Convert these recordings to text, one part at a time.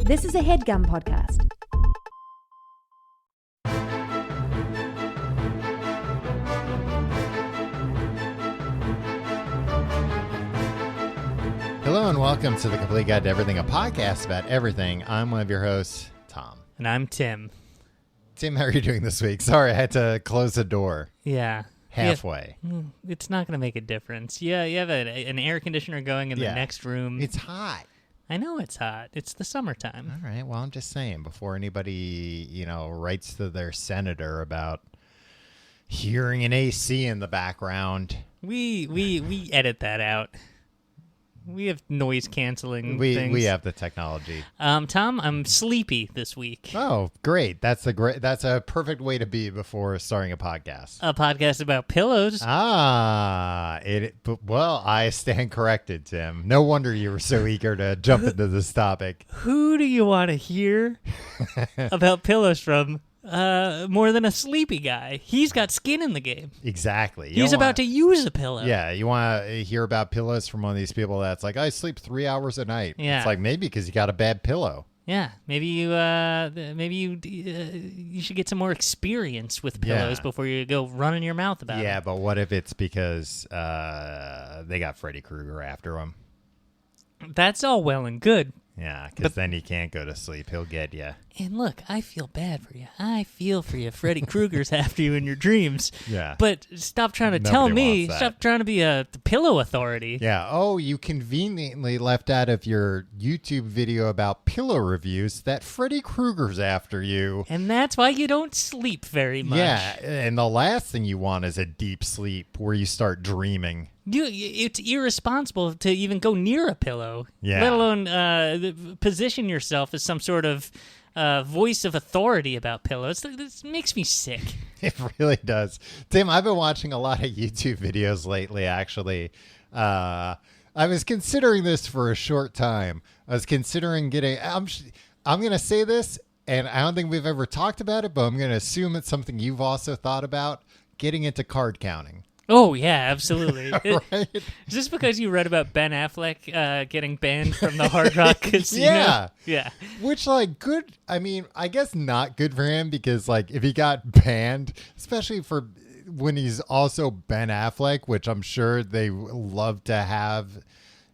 This is a HeadGum podcast. Hello and welcome to The Complete Guide to Everything, a podcast about everything. I'm one of your hosts, Tom. And I'm Tim. Tim, how are you doing this week? Sorry, I had to close the door. Yeah. Halfway. It's not going to make a difference. Yeah, you have an air conditioner going in the next room. It's hot. I know it's hot. It's the summertime. All right, well, I'm just saying, before anybody, writes to their senator about hearing an AC in the background. We edit that out. We have noise canceling things. We have the technology. Tom, I'm sleepy this week. Oh, great. That's a perfect way to be before starting a podcast. A podcast about pillows. Well, I stand corrected, Tim. No wonder you were so eager to jump into this topic. Who do you want to hear about pillows from? More than a sleepy guy. He's got skin in the game. Exactly. He's about to use a pillow. Yeah, you want to hear about pillows from one of these people that's like, I sleep 3 hours a night. Yeah. It's like, maybe because you got a bad pillow. Yeah, maybe you should get some more experience with pillows before you go running your mouth about it. Yeah, but what if it's because they got Freddy Krueger after them? That's all well and good. Yeah, because then you can't go to sleep. He'll get you. And look, I feel bad for you. I feel for you. Freddy Krueger's after you in your dreams. Yeah. But stop trying to tell me. Stop trying to be the pillow authority. Yeah. Oh, you conveniently left out of your YouTube video about pillow reviews that Freddy Krueger's after you. And that's why you don't sleep very much. Yeah. And the last thing you want is a deep sleep where you start dreaming. It's irresponsible to even go near a pillow, let alone position yourself as some sort of voice of authority about pillows. This makes me sick. It really does. Tim, I've been watching a lot of YouTube videos lately, actually. I was considering this for a short time. I was considering getting... I'm going to say this, and I don't think we've ever talked about it, but I'm going to assume it's something you've also thought about, getting into card counting. Oh, yeah, absolutely. Right? Is this because you read about Ben Affleck getting banned from the Hard Rock Casino? Yeah. Yeah. Which, good, I mean, I guess not good for him because, if he got banned, especially for when he's also Ben Affleck, which I'm sure they love to have,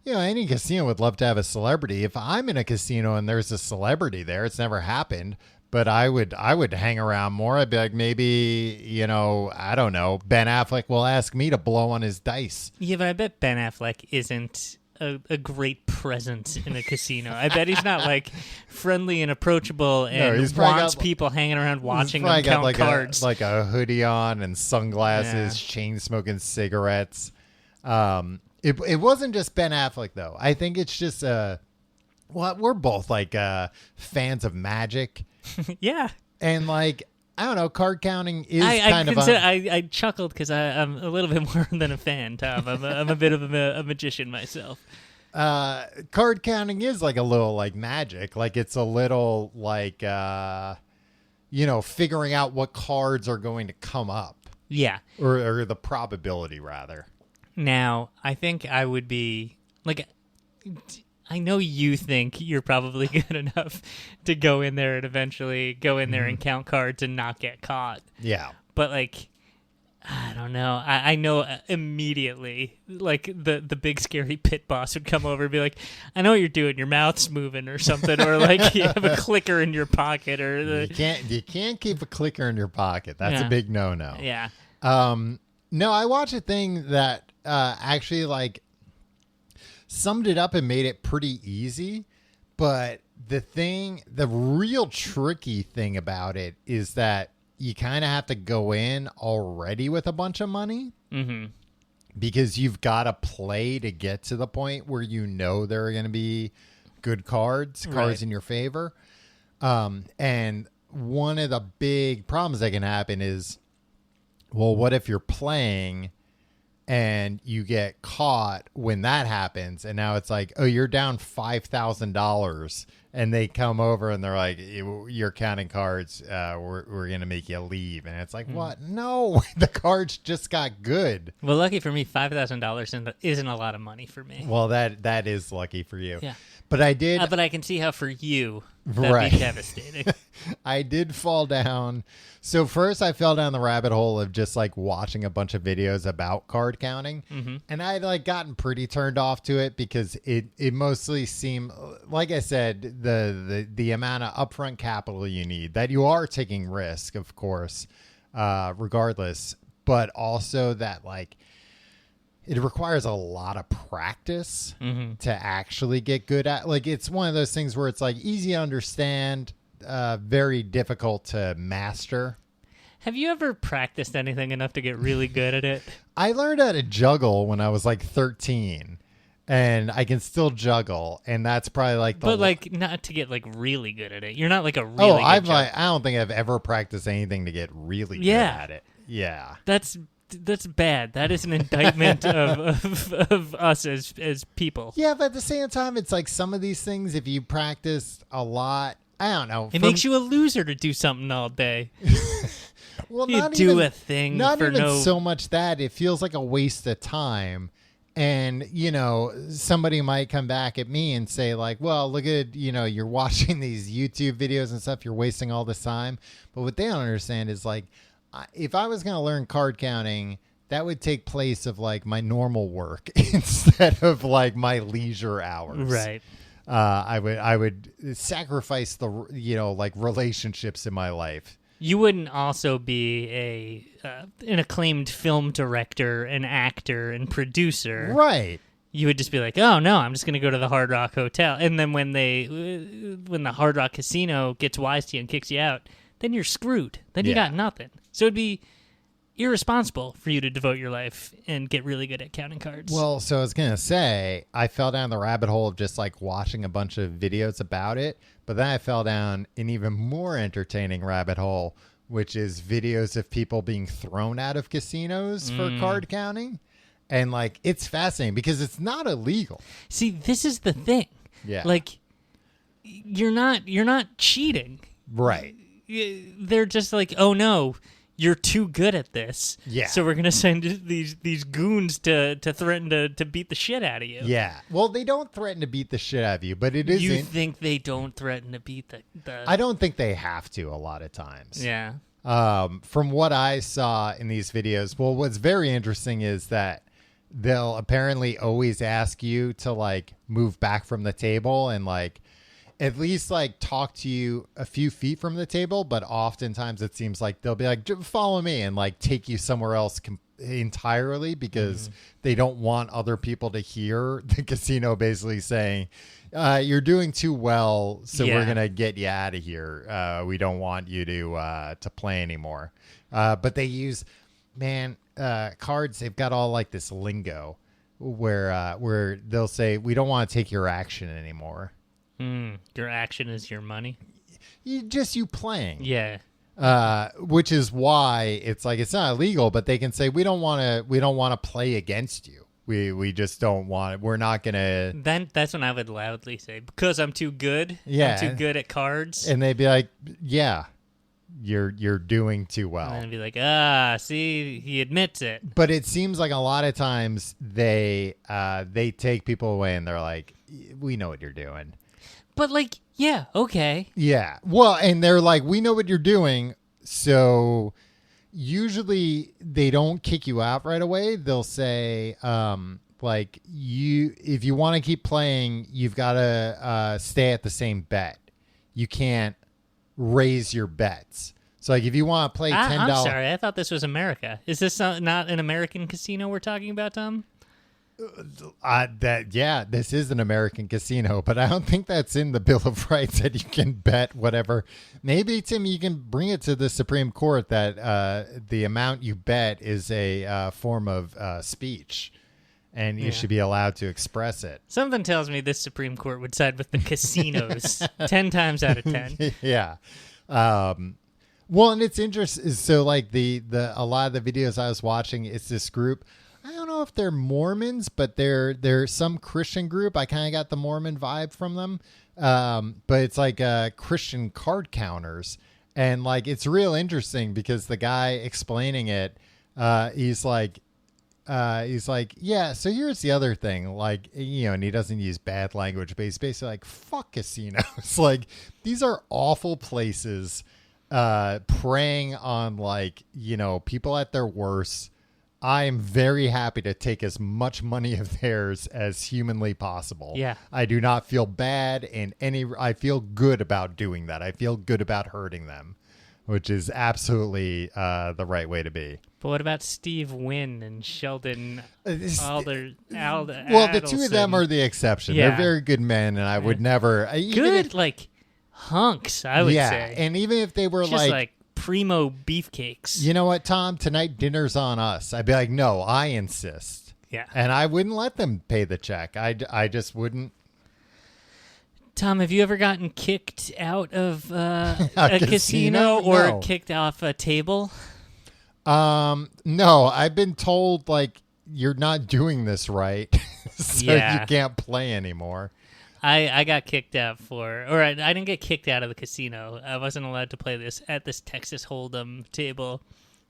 any casino would love to have a celebrity. If I'm in a casino and there's a celebrity there, it's never happened. But I would hang around more. I'd be like, maybe, I don't know, Ben Affleck will ask me to blow on his dice. Yeah, but I bet Ben Affleck isn't a great presence in a casino. I bet he's not, friendly and approachable and wants people hanging around watching him count cards. Like a hoodie on and sunglasses, chain smoking cigarettes. It wasn't just Ben Affleck, though. I think it's just, we're both, fans of magic. Yeah. And I don't know, card counting is I chuckled because I'm a little bit more than a fan, Tom. I'm a bit of a magician myself. Card counting is a little magic. It's a little figuring out what cards are going to come up. Yeah. Or the probability, rather. Now, I think I would be I know you think you're probably good enough to go in there and eventually go in there and count cards and not get caught. Yeah. But I don't know. I know immediately, the big scary pit boss would come over and be like, I know what you're doing. Your mouth's moving or something. Or you have a clicker in your pocket. Or You can't keep a clicker in your pocket. That's a big no-no. Yeah. No, I watched a thing that actually summed it up and made it pretty easy, but the real tricky thing about it is that you kind of have to go in already with a bunch of money because you've got to play to get to the point where there are going to be good cards in your favor. And one of the big problems that can happen is, well, what if you're playing and you get caught when that happens, and now it's you're down $5,000, and they come over and they're like, you're counting cards, we're gonna make you leave, and it's what? No, the cards just got good. Well, lucky for me, $5,000 isn't a lot of money for me. Well, that is lucky for you. Yeah. But I did. But I can see how for you that'd be devastating. I did fall down. So first I fell down the rabbit hole of just like watching a bunch of videos about card counting. Mm-hmm. And I'd like gotten pretty turned off to it because it mostly seemed, like I said, the amount of upfront capital you need, that you are taking risk, of course, regardless, but also that like it requires a lot of practice to actually get good at. Like, it's one of those things where it's like easy to understand, very difficult to master. Have you ever practiced anything enough to get really good at it? I learned how to juggle when I was like 13, and I can still juggle, and that's probably like but like not to get like really good at it. You're not like a really good juggler. I don't think I've ever practiced anything to get really good at it. Yeah. That's bad. That is an indictment of us as people. Yeah, but at the same time, it's like some of these things, if you practice a lot, I don't know. It makes you a loser to do something all day. Well, you do a thing not for even no... so much that it feels like a waste of time. And, you know, somebody might come back at me and say like, well, look at, you know, you're watching these YouTube videos and stuff. You're wasting all this time. But what they don't understand is like, if I was going to learn card counting, that would take place of like my normal work instead of like my leisure hours. Right. I would sacrifice the, you know, like relationships in my life. You wouldn't also be an acclaimed film director, an actor, and producer. Right. You would just be like, oh no, I'm just going to go to the Hard Rock Hotel. And then when the Hard Rock Casino gets wise to you and kicks you out, then you're screwed. Then you got nothing. So it'd be irresponsible for you to devote your life and get really good at counting cards. Well, so I was going to say, I fell down the rabbit hole of just like watching a bunch of videos about it. But then I fell down an even more entertaining rabbit hole, which is videos of people being thrown out of casinos for card counting. And like, it's fascinating because it's not illegal. See, this is the thing. Yeah. Like, you're not cheating. Right. They're just like, oh no, you're too good at this. Yeah. So we're gonna send these goons to threaten to beat the shit out of you. Yeah. Well, they don't threaten to beat the shit out of you, but it is. You think they don't threaten to beat the? I don't think they have to a lot of times. Yeah. From what I saw in these videos, well, what's very interesting is that they'll apparently always ask you to like move back from the table and like at least like talk to you a few feet from the table. But oftentimes it seems like they'll be like, follow me, and like take you somewhere else entirely because they don't want other people to hear the casino basically saying, you're doing too well, so we're going to get you out of here. We don't want you to play anymore. But they use, cards, they've got all like this lingo where they'll say, we don't want to take your action anymore. Your action is your money. You playing. Yeah. Which is why it's like, it's not illegal, but they can say, we don't want to play against you. We just don't want it. We're not going to. Then that's when I would loudly say, because I'm too good. Yeah. I'm too good at cards. And they'd be like, yeah, you're doing too well. And I'd be like, see, he admits it. But it seems like a lot of times they take people away and they're like, we know what you're doing. But like, yeah, okay. Yeah. Well, and they're like, we know what you're doing. So usually they don't kick you out right away. They'll say, like, if you want to keep playing, you've got to stay at the same bet. You can't raise your bets. So like, if you want to play $10. I'm sorry, I thought this was America. Is this not an American casino we're talking about, Tom? This is an American casino, but I don't think that's in the Bill of Rights that you can bet whatever. Maybe, Tim, you can bring it to the Supreme Court that the amount you bet is a form of speech, and you should be allowed to express it. Something tells me this Supreme Court would side with the casinos 10 times out of 10. Yeah. Well, and it's interesting. So, like a lot of the videos I was watching, it's this group. I don't know if they're Mormons, but they're some Christian group. I kind of got the Mormon vibe from them. But it's like Christian card counters. And like, it's real interesting because the guy explaining it, he's like, he's like, yeah, so here's the other thing. Like, and he doesn't use bad language, but he's basically like, fuck casinos. Like, these are awful places preying on, like, people at their worst. I am very happy to take as much money of theirs as humanly possible. Yeah. I do not feel bad I feel good about doing that. I feel good about hurting them, which is absolutely the right way to be. But what about Steve Wynn and Sheldon Alder? Well, the two of them are the exception. Yeah. They're very good men, and I would never... Good, like, hunks, I would say. And even if they were just like primo beefcakes. You know what, Tom? Tonight dinner's on us. I'd be like, no, I insist. Yeah. And I wouldn't let them pay the check. I just wouldn't. Tom, have you ever gotten kicked out of a casino or No. kicked off a table? No, I've been told, like, you're not doing this right, so Yeah. you can't play anymore. I got kicked out I didn't get kicked out of the casino. I wasn't allowed to play this at this Texas Hold'em table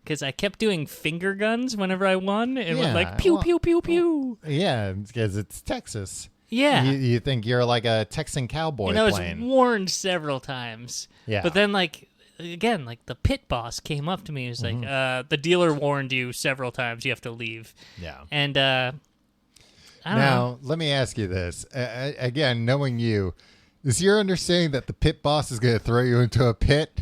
because I kept doing finger guns whenever I won and went like pew, pew, pew, pew. Yeah, because it's Texas. Yeah. You think you're like a Texan cowboy And I was playing. warned several times. Yeah. But then, like, again, like the pit boss came up to me and was like, the dealer warned you several times you have to leave. Yeah. And I don't know. Now, let me ask you this. Again, knowing you, is your understanding that the pit boss is going to throw you into a pit?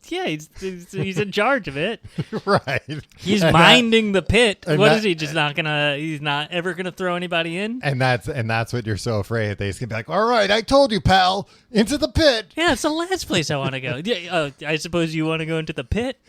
Yeah, he's in charge of it. Right. He's minding the pit. and What that- is he? Just not gonna? He's not ever gonna throw anybody in. And that's what you're so afraid that he's going to be like, all right, I told you, pal, into the pit. Yeah, it's the last place I want to go. Yeah, I suppose you want to go into the pit.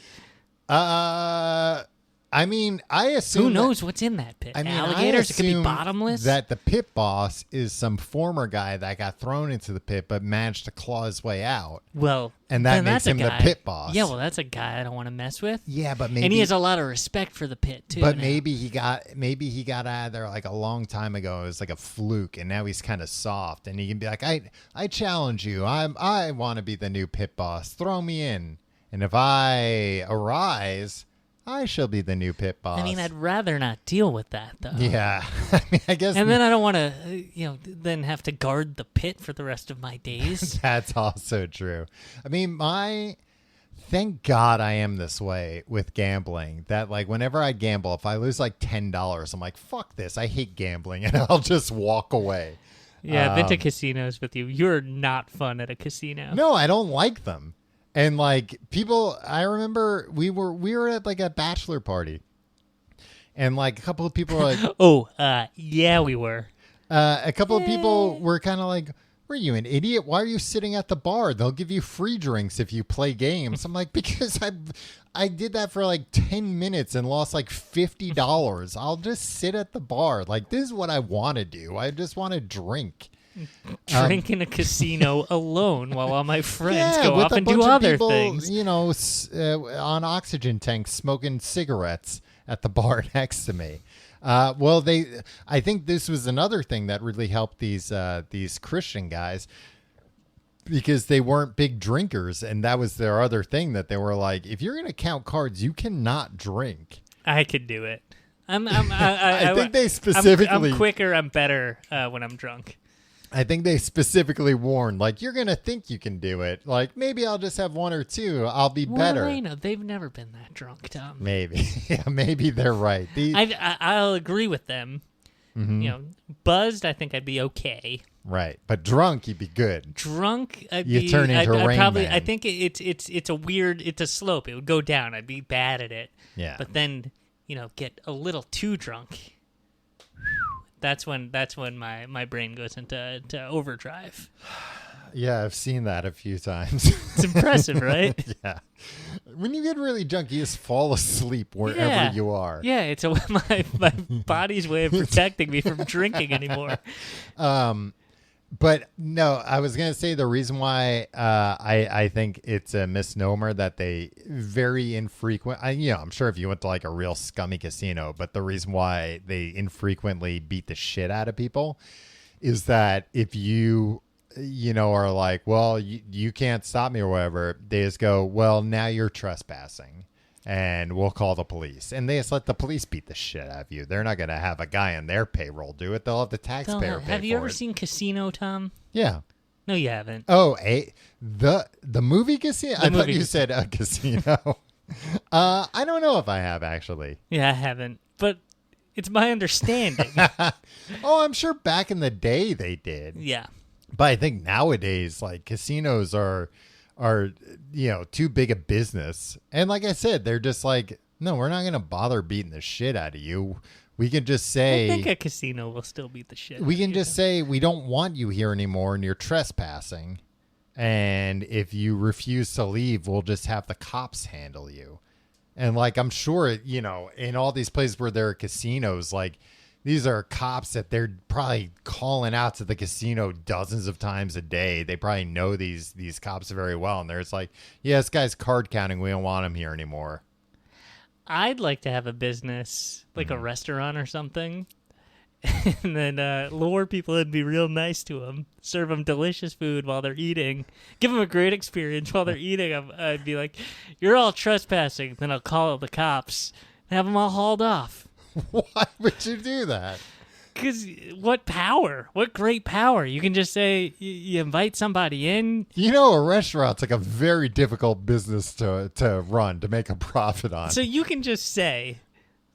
I mean, I assume... Who knows what's in that pit? I mean, Alligators? I It could be assume bottomless. that the pit boss is some former guy that got thrown into the pit but managed to claw his way out. Well, And that then makes that's a him the guy. pit boss. Yeah, well, that's a guy I don't want to mess with. Yeah, but maybe... And he has a lot of respect for the pit too. But now. maybe he got out of there like a long time ago. It was like a fluke, and now he's kind of soft, and he can be like, I challenge you. I want to be the new pit boss. Throw me in, and if I arise, I shall be the new pit boss. I mean, I'd rather not deal with that though. Yeah, I mean, I guess. And then I don't want to, then have to guard the pit for the rest of my days. That's also true. I mean, thank God I am this way with gambling. That, like, whenever I gamble, if I lose like $10, I'm like, fuck this. I hate gambling, and I'll just walk away. Yeah, I've been to casinos with you. You're not fun at a casino. No, I don't like them. And like people, I remember we were at like a bachelor party, and like a couple of people were like, yeah, we were. A couple of people were kind of like, "Were you an idiot? Why are you sitting at the bar? They'll give you free drinks if you play games." I'm like, because I did that for like 10 minutes and lost like $50. I'll just sit at the bar. Like, this is what I want to do. I just want to drink. Drink in a casino alone while all my friends go with off a and bunch do of other people, things. On oxygen tanks smoking cigarettes at the bar next to me. I think this was another thing that really helped these Christian guys, because they weren't big drinkers, and that was their other thing, that they were like, if you're going to count cards, you cannot drink. I could do it. I think they specifically... I'm quicker, I'm better when I'm drunk. I think they specifically warned, like, you're going to think you can do it. Like, maybe I'll just have one or two. I'll be better. Well, I know. They've never been that drunk, Tom. Maybe. Yeah, maybe they're right. I'll agree with them. Mm-hmm. Buzzed, I think I'd be okay. Right. But drunk, you'd be good. Drunk, You turn into Rain probably. Man. I think it's a slope. It would go down. I'd be bad at it. Yeah. But then, get a little too drunk. That's when my brain goes into overdrive. Yeah, I've seen that a few times. It's impressive, right? Yeah. When you get really drunk, you just fall asleep wherever you are. Yeah, it's my body's way of protecting me from drinking anymore. But no, I was going to say the reason why I think it's a misnomer that they very infrequent. I'm sure if you went to like a real scummy casino, but the reason why they infrequently beat the shit out of people is that if you are like, well, you can't stop me or whatever, they just go, well, now you're trespassing. and we'll call the police. And they just let the police beat the shit out of you. They're not going to have a guy on their payroll do it. They'll have the taxpayer pay Have you for ever it. seen Casino, Tom? Yeah. No, you haven't. Oh, the movie Casino? I thought you said a casino. I don't know if I have, actually. Yeah, I haven't. But it's my understanding. Oh, I'm sure back in the day they did. Yeah. But I think nowadays, like, casinos are too big a business. And like I said, they're just like, no, we're not going to bother beating the shit out of you. We can just say, I think a casino will still beat the shit. We can just say we don't want you here anymore and you're trespassing. And if you refuse to leave, we'll just have the cops handle you. And like, I'm sure, in all these places where there are casinos, like, these are cops that they're probably calling out to the casino dozens of times a day. They probably know these cops very well. And they're just like, yeah, this guy's card counting. We don't want him here anymore. I'd like to have a business, like a restaurant or something, and then lure people in and be real nice to them, serve them delicious food while they're eating, give them a great experience while they're eating. I'd be like, you're all trespassing. Then I'll call the cops and have them all hauled off. Why would you do that? Because what power? What great power. You can just say, you invite somebody in. A restaurant's like a very difficult business to run, to make a profit on. So you can just say,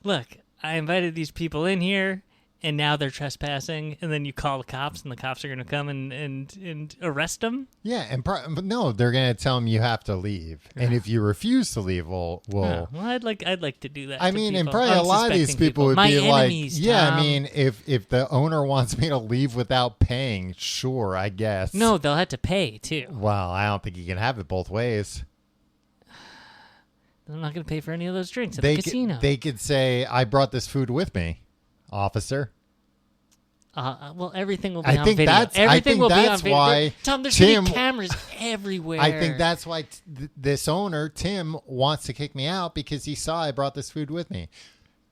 look, I invited these people in here, and now they're trespassing, and then you call the cops, and the cops are going to come and arrest them? Yeah, but no, they're going to tell them you have to leave. And if you refuse to leave, we'll... Well, I'd like to do that. I to mean, people. and probably a lot of these people would My be enemies, like, yeah, Tom. I mean, if the owner wants me to leave without paying, sure, I guess. No, they'll have to pay, too. Well, I don't think you can have it both ways. I'm not going to pay for any of those drinks at the casino. They could say, I brought this food with me, officer. Well, everything will be on video. I think that's why Tom, there's going to be cameras everywhere. I think that's why this owner, Tim, wants to kick me out because he saw I brought this food with me.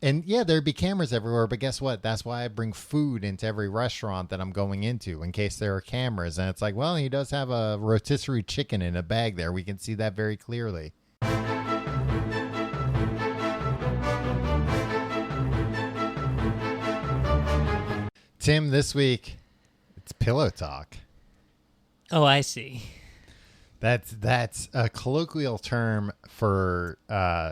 And yeah, there'd be cameras everywhere, but guess what? That's why I bring food into every restaurant that I'm going into in case there are cameras. And it's like, well, he does have a rotisserie chicken in a bag there. We can see that very clearly. Tim, this week, it's pillow talk. Oh, I see. That's a colloquial term for...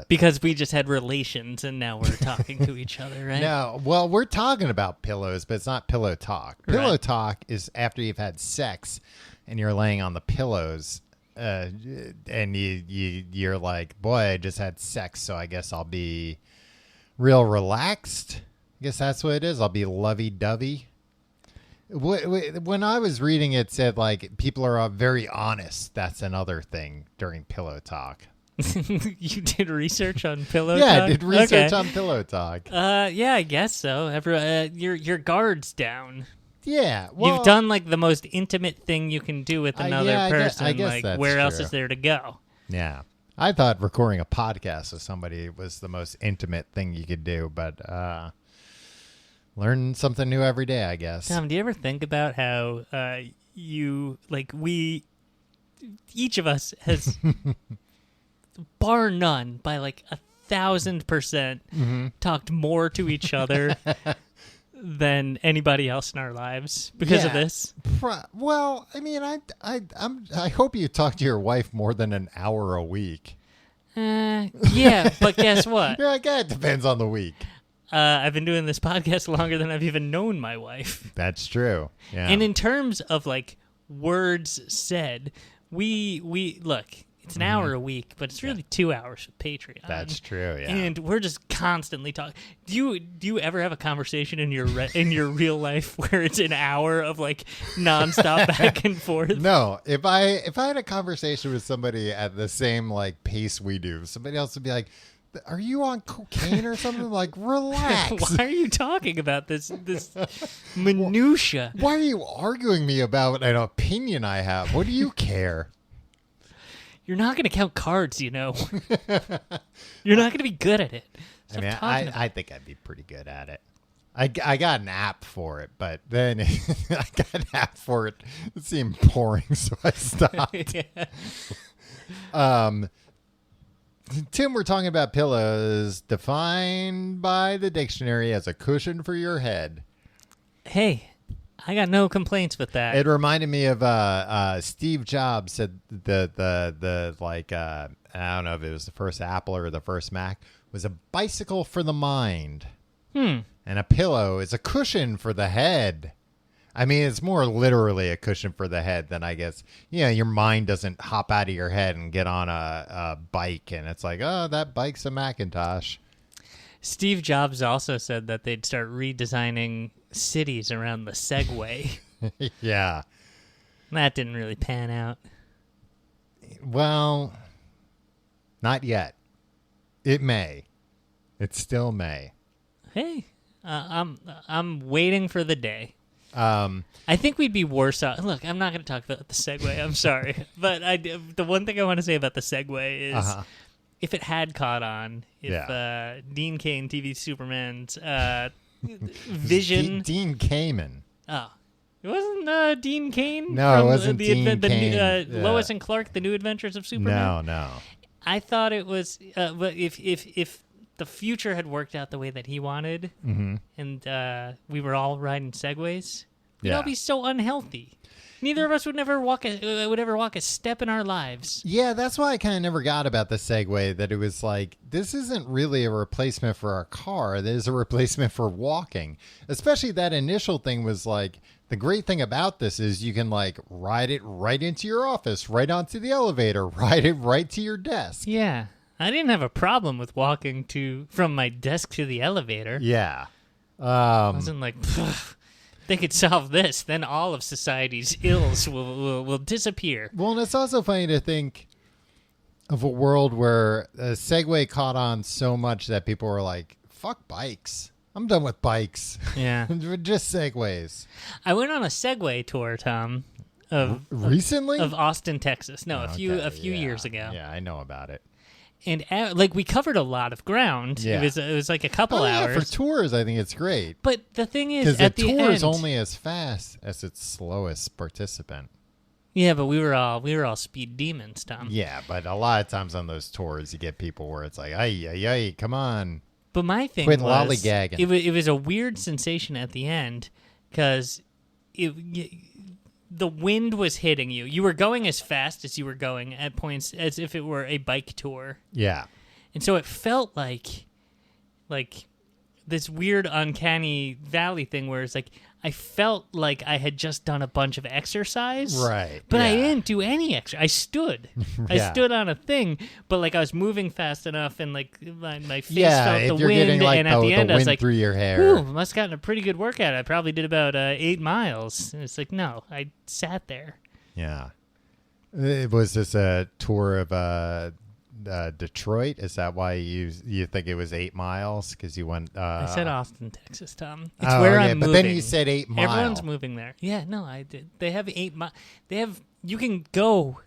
because we just had relations and now we're talking to each other, right? No, well, we're talking about pillows, but it's not pillow talk. Right. Pillow talk is after you've had sex and you're laying on the pillows and you're like, boy, I just had sex, so I guess I'll be real relaxed. I guess that's what it is. I'll be lovey-dovey. When I was reading it, said like people are very honest. That's another thing during pillow talk. You did research on pillow talk? talk? I did research on pillow talk. Yeah, I guess so. Your guard's down. Yeah. Well, you've done like the most intimate thing you can do with another person. I guess like, that's where true. else is there to go? Yeah. I thought recording a podcast with somebody was the most intimate thing you could do, but learn something new every day, I guess. Tom, do you ever think about how each of us has, bar none, by like 1,000% talked more to each other than anybody else in our lives because of this? Well, I mean, I hope you talk to your wife more than an hour a week. Yeah, but guess what? You're like, it depends on the week. I've been doing this podcast longer than I've even known my wife. That's true. Yeah. And in terms of like words said, we look, it's an hour a week, but it's really 2 hours with Patreon. That's true. Yeah. And we're just constantly talking. Do you ever have a conversation in your real life where it's an hour of like nonstop back and forth? No. If I had a conversation with somebody at the same like pace we do, somebody else would be like, are you on cocaine or something? Like, relax. Why are you talking about this minutia? Why are you arguing me about an opinion I have? What do you care? You're not going to count cards, you know. You're not going to be good at it. I think I'd be pretty good at it. I got an app for it, but then I got an app for it. It seemed boring, so I stopped. Yeah. Tim, we're talking about pillows defined by the dictionary as a cushion for your head. Hey, I got no complaints with that. It reminded me of Steve Jobs said the I don't know if it was the first Apple or the first Mac was a bicycle for the mind. And a pillow is a cushion for the head. I mean, it's more literally a cushion for the head than I guess, your mind doesn't hop out of your head and get on a bike and it's like, oh, that bike's a Macintosh. Steve Jobs also said that they'd start redesigning cities around the Segway. Yeah. That didn't really pan out. Well, not yet. It may. It still may. Hey, I'm waiting for the day. I think we'd be worse off. Look, I'm not going to talk about the Segway. I'm sorry, but the one thing I want to say about the Segway is, if it had caught on, if Dean Cain, TV Superman's vision, Dean Kamen. Oh, it wasn't Dean Cain. No, it wasn't Dean Cain. Lois and Clark: The New Adventures of Superman. No. I thought it was, but if the future had worked out the way that he wanted, and we were all riding Segways, we'd all be so unhealthy. Neither of us would ever walk a step in our lives. Yeah, that's why I kind of never got about the Segway, that it was like, this isn't really a replacement for a car. There's a replacement for walking. Especially that initial thing was like, the great thing about this is you can like ride it right into your office, right onto the elevator, ride it right to your desk. Yeah. I didn't have a problem with walking from my desk to the elevator. Yeah. I wasn't like, they could solve this, then all of society's ills will disappear. Well, and it's also funny to think of a world where a Segway caught on so much that people were like, fuck bikes. I'm done with bikes. Yeah. Just Segways. I went on a Segway tour, Tom. Recently? Of Austin, Texas. No, a few years ago. Yeah, I know about it. And we covered a lot of ground. Yeah. It was like a couple hours. For tours, I think it's great. But the thing is, because at the the tour end, is only as fast as its slowest participant. Yeah, but we were all speed demons, Tom. Yeah, but a lot of times on those tours, you get people where it's like, ay, come on. But my thing Quit was, lollygagging. It was a weird sensation at the end because the wind was hitting you. You were going as fast as you were going at points as if it were a bike tour. Yeah. And so it felt like this weird uncanny valley thing where it's like I felt like I had just done a bunch of exercise. Right. But I didn't do any exercise. I stood. I Yeah. stood on a thing, but like I was moving fast enough and like my face Yeah, felt if the you're wind, getting like and at the end I was wind like, through your hair. ooh, must have gotten a pretty good workout. I probably did about 8 miles. And it's like, no, I sat there. Yeah. Was this a tour of Detroit? Is that why you think it was 8 miles? Because you went. I said Austin, Texas, Tom. It's where I'm moving. But then you said 8 miles. Everyone's moving there. Yeah, no, I did. They have 8 miles. They have. You can go.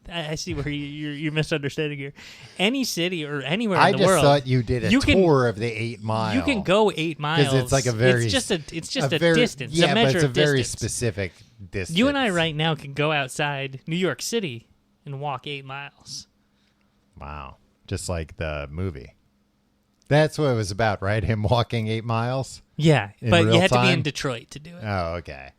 I see where you're misunderstanding here. Any city or anywhere in the world. I just thought you did a tour of the 8 miles. You can go 8 miles. Because it's like a very. It's just a distance. Yeah, a measure but it's a of very distance. specific distance. You and I right now can go outside New York City and walk 8 miles. Wow. Just like the movie. That's what it was about, right? Him walking 8 miles? Yeah, in but you real had to be time? in Detroit to do it. Oh, okay.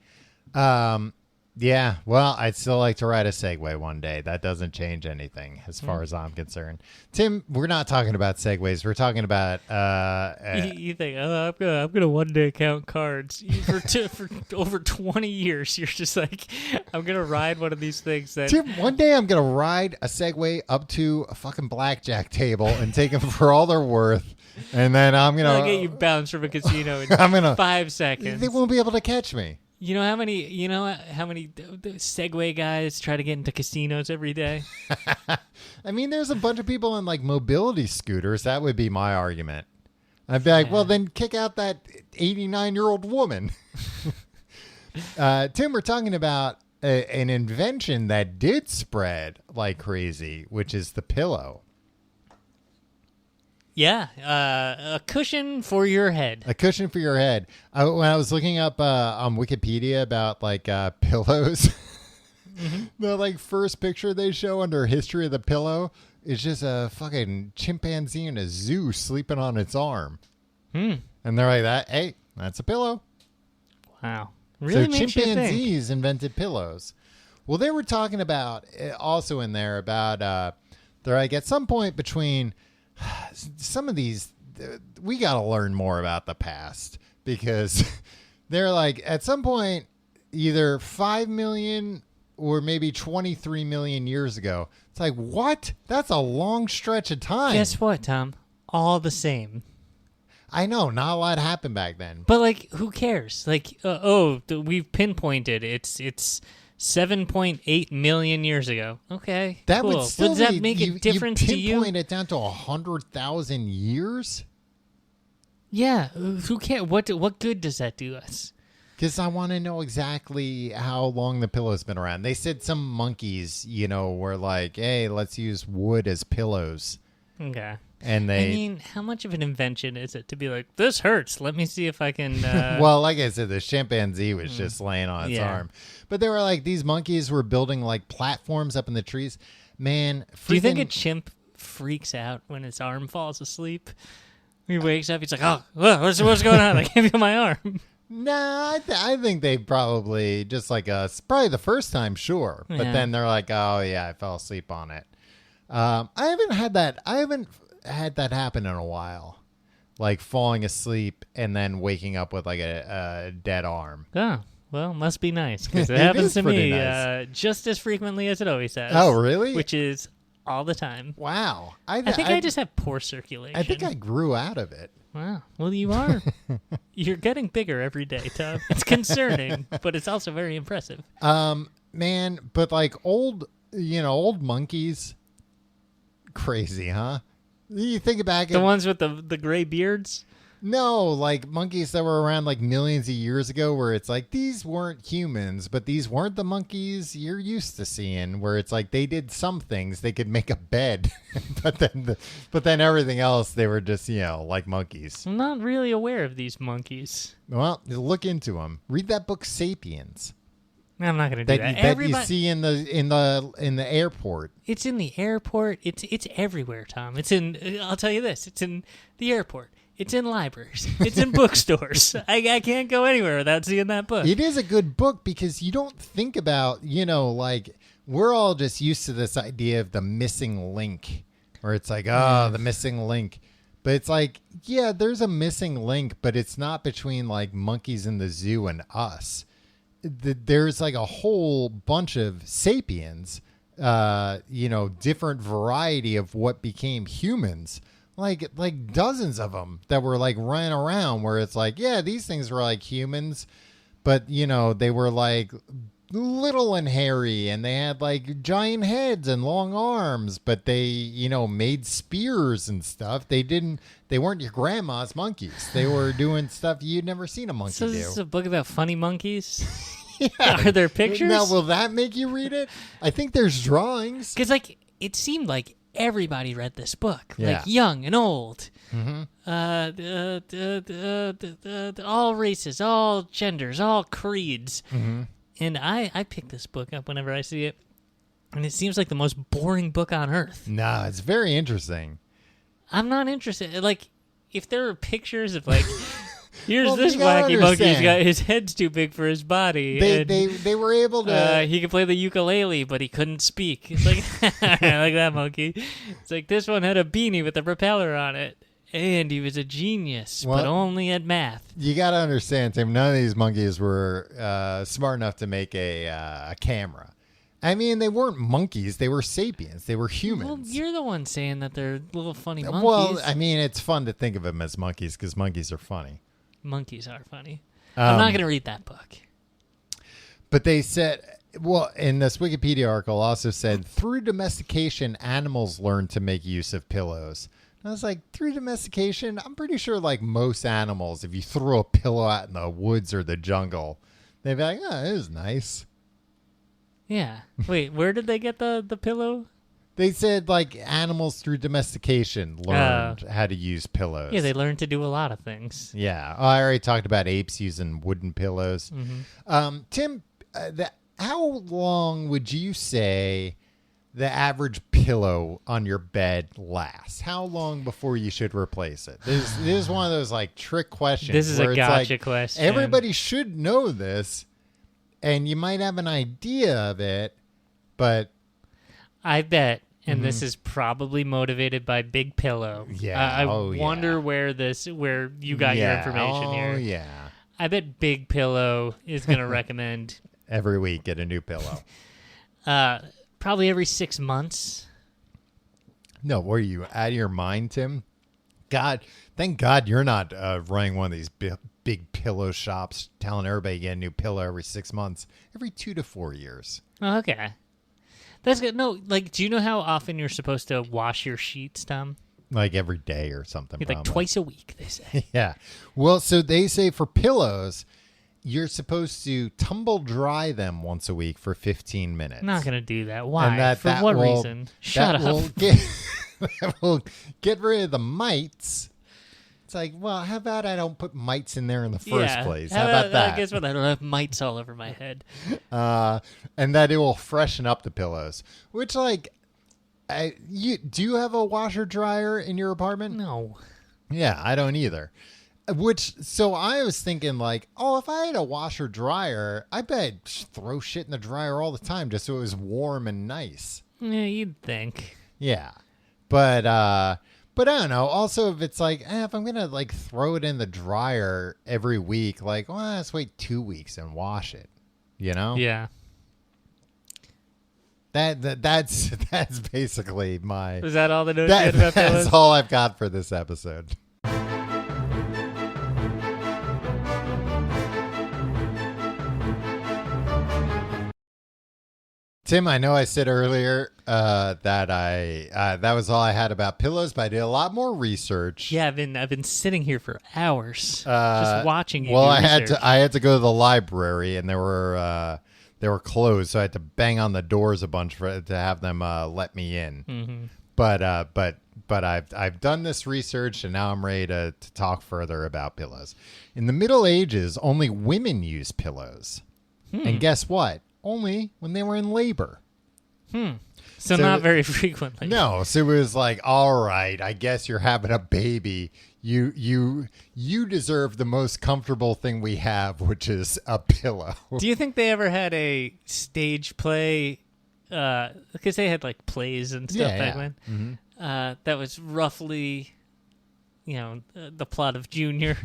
Yeah, well, I'd still like to ride a Segway one day. That doesn't change anything as far as I'm concerned. Tim, we're not talking about Segways. We're talking about... you think, oh, I'm gonna one day count cards. For over 20 years, you're just like, I'm going to ride one of these things that... Tim, one day I'm going to ride a Segway up to a fucking blackjack table and take them for all they're worth. And then I'm going to... I'll get you bounced from a casino in I'm gonna, 5 seconds. They won't be able to catch me. You know how many Segway guys try to get into casinos every day? I mean, there's a bunch of people on like mobility scooters. That would be my argument. I'd be like, well, then kick out that 89-year-old woman. Tim, we're talking about an invention that did spread like crazy, which is the pillow. Yeah, a cushion for your head. A cushion for your head. When I was looking up on Wikipedia about like pillows, The like first picture they show under history of the pillow is just a fucking chimpanzee in a zoo sleeping on its arm. And they're like that. Hey, that's a pillow. Wow. Really so makes you think. chimpanzees invented pillows. Well, they were talking about also in there about they're like at some point between some of these we got to learn more about the past because they're like at some point either 5 million or maybe 23 million years ago. It's like, what? That's a long stretch of time. Guess what, Tom? All the same. I know, not a lot happened back then. But like, who cares? Like, we've pinpointed it's 7.8 million years ago. Okay, that cool. would still Does that make a difference to you? Pinpoint it down to 100,000 years. Yeah, who cares? What good does that do us? Because I want to know exactly how long the pillow's been around. They said some monkeys, were like, "Hey, let's use wood as pillows." Okay. And they, I mean, how much of an invention is it to be like, this hurts? Let me see if I can. well, like I said, the chimpanzee was just laying on its arm. But they were like, these monkeys were building like platforms up in the trees. Man, do you think a chimp freaks out when its arm falls asleep? He wakes up, he's like, oh, what's going on? I gave you my arm. Nah, I think they probably just like us. Probably the first time, sure. But then they're like, oh, yeah, I fell asleep on it. I haven't had that happen in a while, like falling asleep and then waking up with like a dead arm. Oh, well, must be nice because it happens to me just as frequently as it always has. Oh, really? Which is all the time. Wow. I think I just have poor circulation. I think I grew out of it. Wow. Well, you are. You're getting bigger every day, Tom. It's concerning, but it's also very impressive. Man, but like old monkeys, crazy, huh? You think back the ones with the gray beards? No, like monkeys that were around like millions of years ago where it's like these weren't humans, but these weren't the monkeys you're used to seeing where it's like they did some things. They could make a bed, but then everything else they were just, like monkeys. I'm not really aware of these monkeys. Well, look into them. Read that book Sapiens. I'm not going to do that. That you see in the airport. It's in the airport. It's everywhere, Tom. It's in. I'll tell you this. It's in the airport. It's in libraries. It's in bookstores. I can't go anywhere without seeing that book. It is a good book because you don't think about, like we're all just used to this idea of the missing link, where it's like, the missing link. But it's like, yeah, there's a missing link, but it's not between like monkeys in the zoo and us. There's like a whole bunch of sapiens, different variety of what became humans, like dozens of them that were like running around where it's like, yeah, these things were like humans, but they were like little and hairy and they had like giant heads and long arms, but they, made spears and stuff. They weren't your grandma's monkeys. They were doing stuff you'd never seen a monkey do. So this is a book about funny monkeys? Yeah. Are there pictures? Now, will that make you read it? I think there's drawings. Because it seemed like everybody read this book, yeah. like young and old, mm-hmm. All races, all genders, all creeds. Mm-hmm. And I pick this book up whenever I see it, and it seems like the most boring book on earth. No, it's very interesting. I'm not interested. Like, if there are pictures of like, here's well, this wacky monkey. He's got his head's too big for his body. They were able to. He could play the ukulele, but he couldn't speak. It's like I like that monkey. It's like this one had a beanie with a propeller on it, and he was a genius, but only at math. You got to understand, Tim. None of these monkeys were smart enough to make a camera. I mean, they weren't monkeys. They were sapiens. They were humans. Well, you're the one saying that they're little funny monkeys. Well, I mean, it's fun to think of them as monkeys because monkeys are funny. Monkeys are funny. I'm not going to read that book. But they said, in this Wikipedia article also said, through domestication, animals learned to make use of pillows. And I was like, through domestication? I'm pretty sure like most animals, if you throw a pillow out in the woods or the jungle, they'd be like, oh, it was nice. Yeah. Wait, where did they get the pillow? They said like animals through domestication learned how to use pillows. Yeah, they learned to do a lot of things. Yeah. I already talked about apes using wooden pillows. Mm-hmm. Tim, how long would you say the average pillow on your bed lasts? How long before you should replace it? This is one of those like trick questions. This is where a it's gotcha like, question. Everybody should know this, and you might have an idea of it, but I bet, and this is probably motivated by Big Pillow. Yeah. I Oh, wonder yeah. where you got your information here. Oh yeah. I bet Pillow is going to recommend Every week, get a new pillow. probably every 6 months. No, were you out of your mind, Tim? God, thank God you're not running one of these big pillow shops telling everybody you get a new pillow every 6 months, every 2 to 4 years. Oh, okay. That's good. No, like, do you know how often you're supposed to wash your sheets, Tom? Like every day or something. Like twice a week, they say. Yeah. Well, so they say for pillows, you're supposed to tumble dry them once a week for 15 minutes. I'm not going to do that. Why? And For what reason? Shut up. That will get rid of the mites. It's like, well, how about I don't put mites in there in the first place? How about that? I guess what? I don't have mites all over my head. And that it will freshen up the pillows. Which, like, do you have a washer dryer in your apartment? No. Yeah, I don't either. So I was thinking, like, oh, if I had a washer dryer, I bet I'd throw shit in the dryer all the time just so it was warm and nice. Yeah, you'd think. Yeah. But I don't know. Also, if it's like, if I'm going to like throw it in the dryer every week, like, well, let's wait 2 weeks and wash it, you know? Yeah. That's basically my... Was that all the notes you had about pillows? That's all I've got for this episode. Tim, I know I said earlier that that was all I had about pillows, but I did a lot more research. Yeah, I've been sitting here for hours just watching you. Well, do I research. had to go to the library, and they were closed, so I had to bang on the doors a bunch to have them let me in. Mm-hmm. But I've done this research, and now I'm ready to talk further about pillows. In the Middle Ages, only women used pillows, and guess what? Only when they were in labor. So not very frequently. No, so it was like, all right, I guess you're having a baby. You deserve the most comfortable thing we have, which is a pillow. Do you think they ever had a stage play? Because they had like plays and stuff back then. Mm-hmm. That was roughly, the plot of Junior.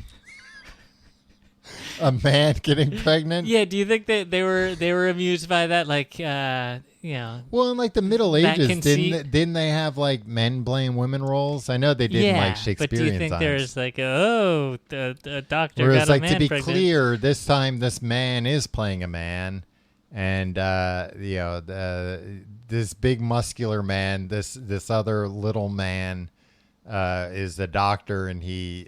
A man getting pregnant? Yeah, do you think that they were amused by that? Like, Well, in like the Middle Ages, didn't they have like men playing women roles? I know they did in like Shakespearean but do you think times. there's like, the doctor Whereas, got a like, man to be pregnant? clear, this time this man is playing a man, and this big muscular man, this other little man, is the doctor, and he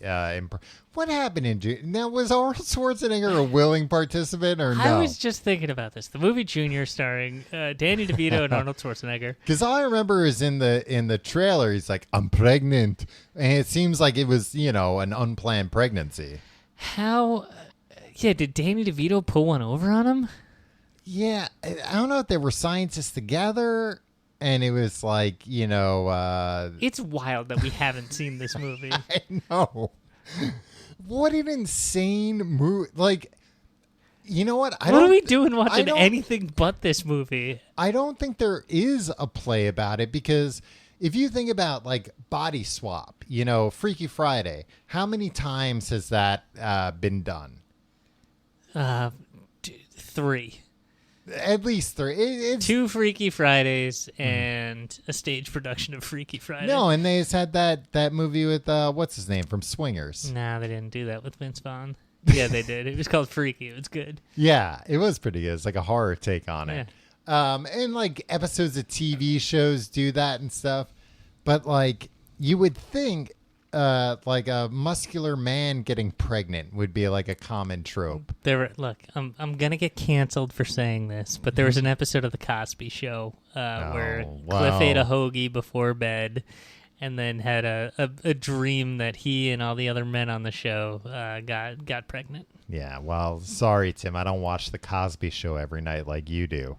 what happened in now? Was Arnold Schwarzenegger a willing participant or no? I was just thinking about this. The movie Junior, starring Danny DeVito and Arnold Schwarzenegger. Because all I remember is in the trailer, he's like, "I'm pregnant," and it seems like it was an unplanned pregnancy. How? Yeah, did Danny DeVito pull one over on him? Yeah, I don't know if they were scientists together. And it was like, It's wild that we haven't seen this movie. I know. What an insane movie. Like, you know what? What are we doing watching anything but this movie? I don't think there is a play about it, because if you think about like Body Swap, Freaky Friday, how many times has that been done? 3. At least 3. It's 2 Freaky Fridays and a stage production of Freaky Friday. No, and they just had that movie with what's his name from Swingers. Nah, they didn't do that with Vince Vaughn. Yeah, they did. It was called Freaky. It was good. Yeah, it was pretty good. It's like a horror take on it. And like episodes of TV shows do that and stuff. But like you would think like a muscular man getting pregnant would be like a common trope. Look, I'm gonna get canceled for saying this, but there was an episode of the Cosby Show where Cliff ate a hoagie before bed, and then had a dream that he and all the other men on the show got pregnant. Yeah, well, sorry, Tim. I don't watch The Cosby Show every night like you do.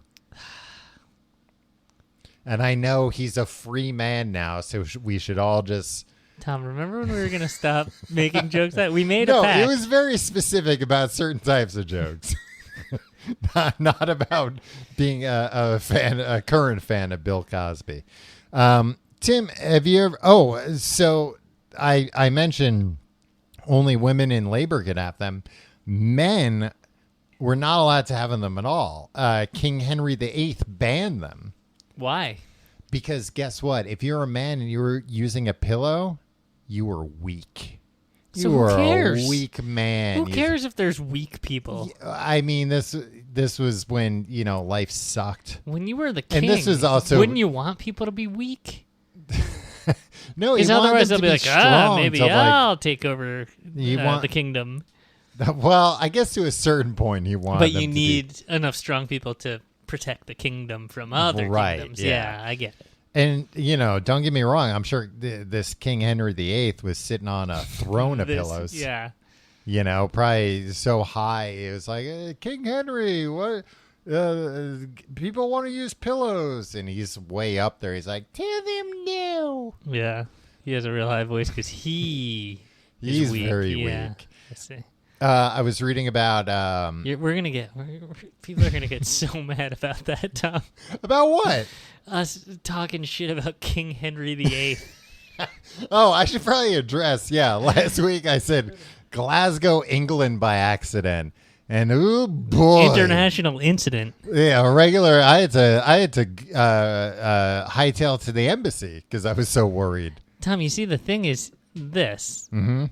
And I know he's a free man now, so we should all just... Tom, remember when we were going to stop making jokes? That we made no, a pact. it was very specific about certain types of jokes. not about being a current fan of Bill Cosby. Tim, have you ever... Oh, so I mentioned only women in labor could have them. Men were not allowed to have them at all. King Henry VIII banned them. Why? Because guess what? If you're a man and you were using a pillow, you were weak. So you who were cares? a weak man. Who cares if there's weak people? I mean, this was when, life sucked. When you were the king, And this was also... wouldn't you want people to be weak? No, because otherwise they'll be like, maybe to, I'll take over want the kingdom. Well, I guess to a certain point you want. But you need enough strong people to protect the kingdom from other kingdoms. Yeah, I get it. And, don't get me wrong. I'm sure this King Henry VIII was sitting on a throne of pillows. Yeah. Probably so high. It was like, King Henry, what? People want to use pillows. And he's way up there. He's like, tell them no. Yeah. He has a real high voice because he's weak. Very weak. Let's see. I was reading about... people are going to get so mad about that, Tom. About what? Us talking shit about King Henry VIII. Oh, I should probably address. Yeah, last week I said Glasgow, England by accident. And oh boy. International incident. Yeah, regular. I had to hightail to the embassy because I was so worried. Tom, you see, the thing is this. Mm-hmm.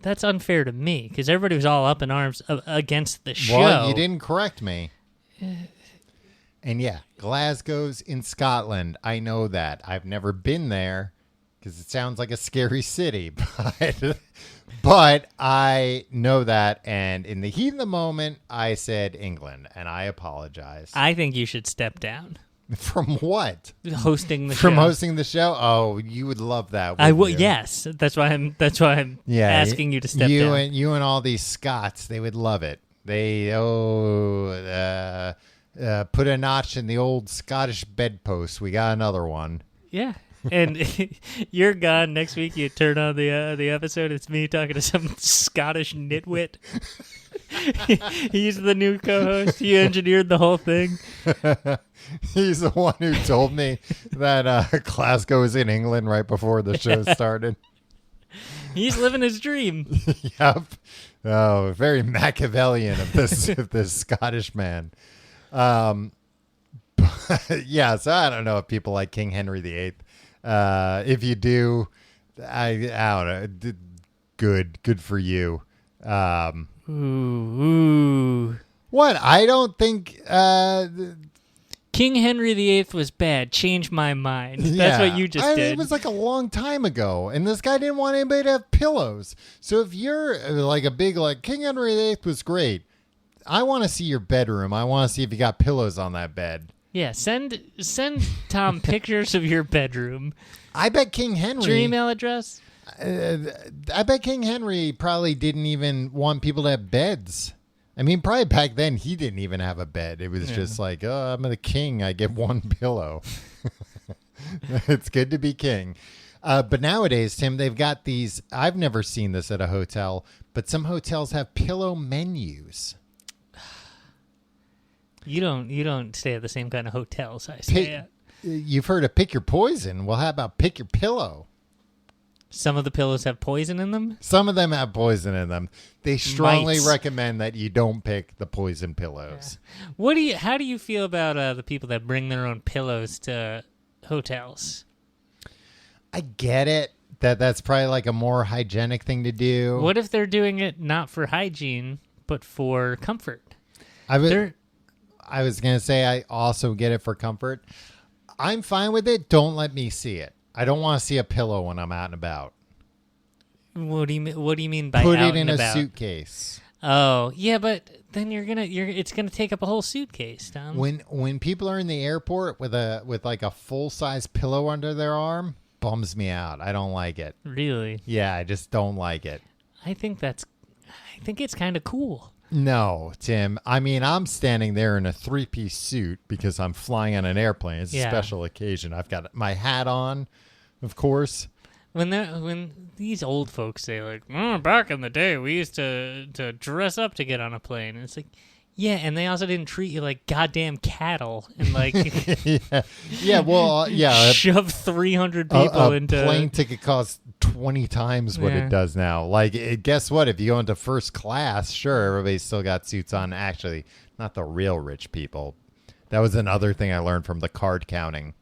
That's unfair to me because everybody was all up in arms against the show. Well, you didn't correct me. And yeah, Glasgow's in Scotland. I know that. I've never been there because it sounds like a scary city. But I know that. And in the heat of the moment, I said England, and I apologize. I think you should step down. From what? Hosting the show. From hosting the show? Oh, you would love that. I would. Yes, that's why I'm asking you to step down. You and all these Scots, they would love it. They put a notch in the old Scottish bedpost. We got another one. Yeah, and you're gone next week. You turn on the episode. It's me talking to some Scottish nitwit. He's the new co-host. He engineered the whole thing. He's the one who told me that Glasgow was in England right before the show started. He's living his dream. Yep. Oh, very Machiavellian of this Scottish man. But yeah, so I don't know if people like King Henry VIII. If you do, I don't know. Good for you. Ooh. What? I don't think King Henry VIII was bad. Change my mind. That's what you just did. It was like a long time ago, and this guy didn't want anybody to have pillows. So if you're like a big King Henry VIII was great, I want to see your bedroom. I want to see if you got pillows on that bed. Yeah, send Tom pictures of your bedroom. I bet King Henry. What's your email address? I bet King Henry probably didn't even want people to have beds. I mean, probably back then he didn't even have a bed. It was just like, oh, I'm the king. I get one pillow. It's good to be king. But nowadays, Tim, they've got these. I've never seen this at a hotel, but some hotels have pillow menus. You don't stay at the same kind of hotels I stay at. You've heard of pick your poison. Well, how about pick your pillow? Some of the pillows have poison in them? Some of them have poison in them. They strongly recommend that you don't pick the poison pillows. Yeah. How do you feel about the people that bring their own pillows to hotels? I get it. That's probably like a more hygienic thing to do. What if they're doing it not for hygiene, but for comfort? I was going to say I also get it for comfort. I'm fine with it. Don't let me see it. I don't want to see a pillow when I'm out and about. What do you mean by put out it in and a about? suitcase? Oh, yeah, but then it's gonna take up a whole suitcase, Tom. When people are in the airport with like a full size pillow under their arm, bums me out. I don't like it. Really? Yeah, I just don't like it. I think it's kind of cool. No, Tim. I mean, I'm standing there in a 3-piece suit because I'm flying on an airplane. It's a special occasion. I've got my hat on, of course. When these old folks say like, back in the day we used to dress up to get on a plane, and it's like, yeah, and they also didn't treat you like goddamn cattle and like shove 300 people into plane ticket costs 20 times what it does now. Like, guess what? If you go into first class, sure, everybody's still got suits on. Actually, not the real rich people. That was another thing I learned from the card counting,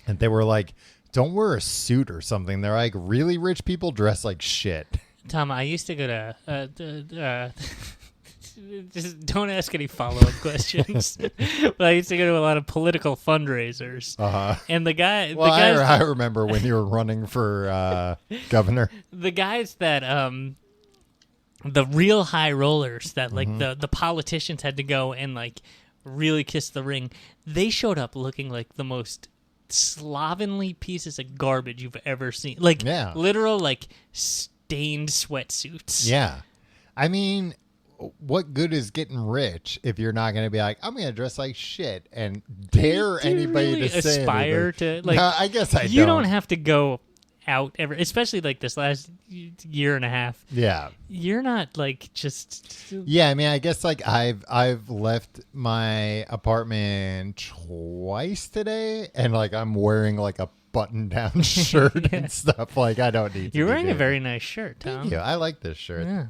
and they were like, don't wear a suit or something. They're like, really rich people dress like shit. Tom, I used to go to just don't ask any follow-up questions. But I used to go to a lot of political fundraisers. And I remember when you were running for governor. The guys that the real high rollers that like the politicians had to go and like really kiss the ring. They showed up looking like the most slovenly pieces of garbage you've ever seen. Like literal like stained sweatsuits. Yeah. I mean, what good is getting rich if you're not going to be like, I'm going to dress like shit and dare anybody really to say aspire anything? to like? No, I guess you don't have to go out ever, especially like this last year and a half. Yeah, you're not like just. Yeah, I mean, I guess like I've left my apartment twice today, and like I'm wearing like a button-down shirt and stuff. Like I don't need. You're wearing a very nice shirt, Tom. Thank you. I like this shirt. Yeah.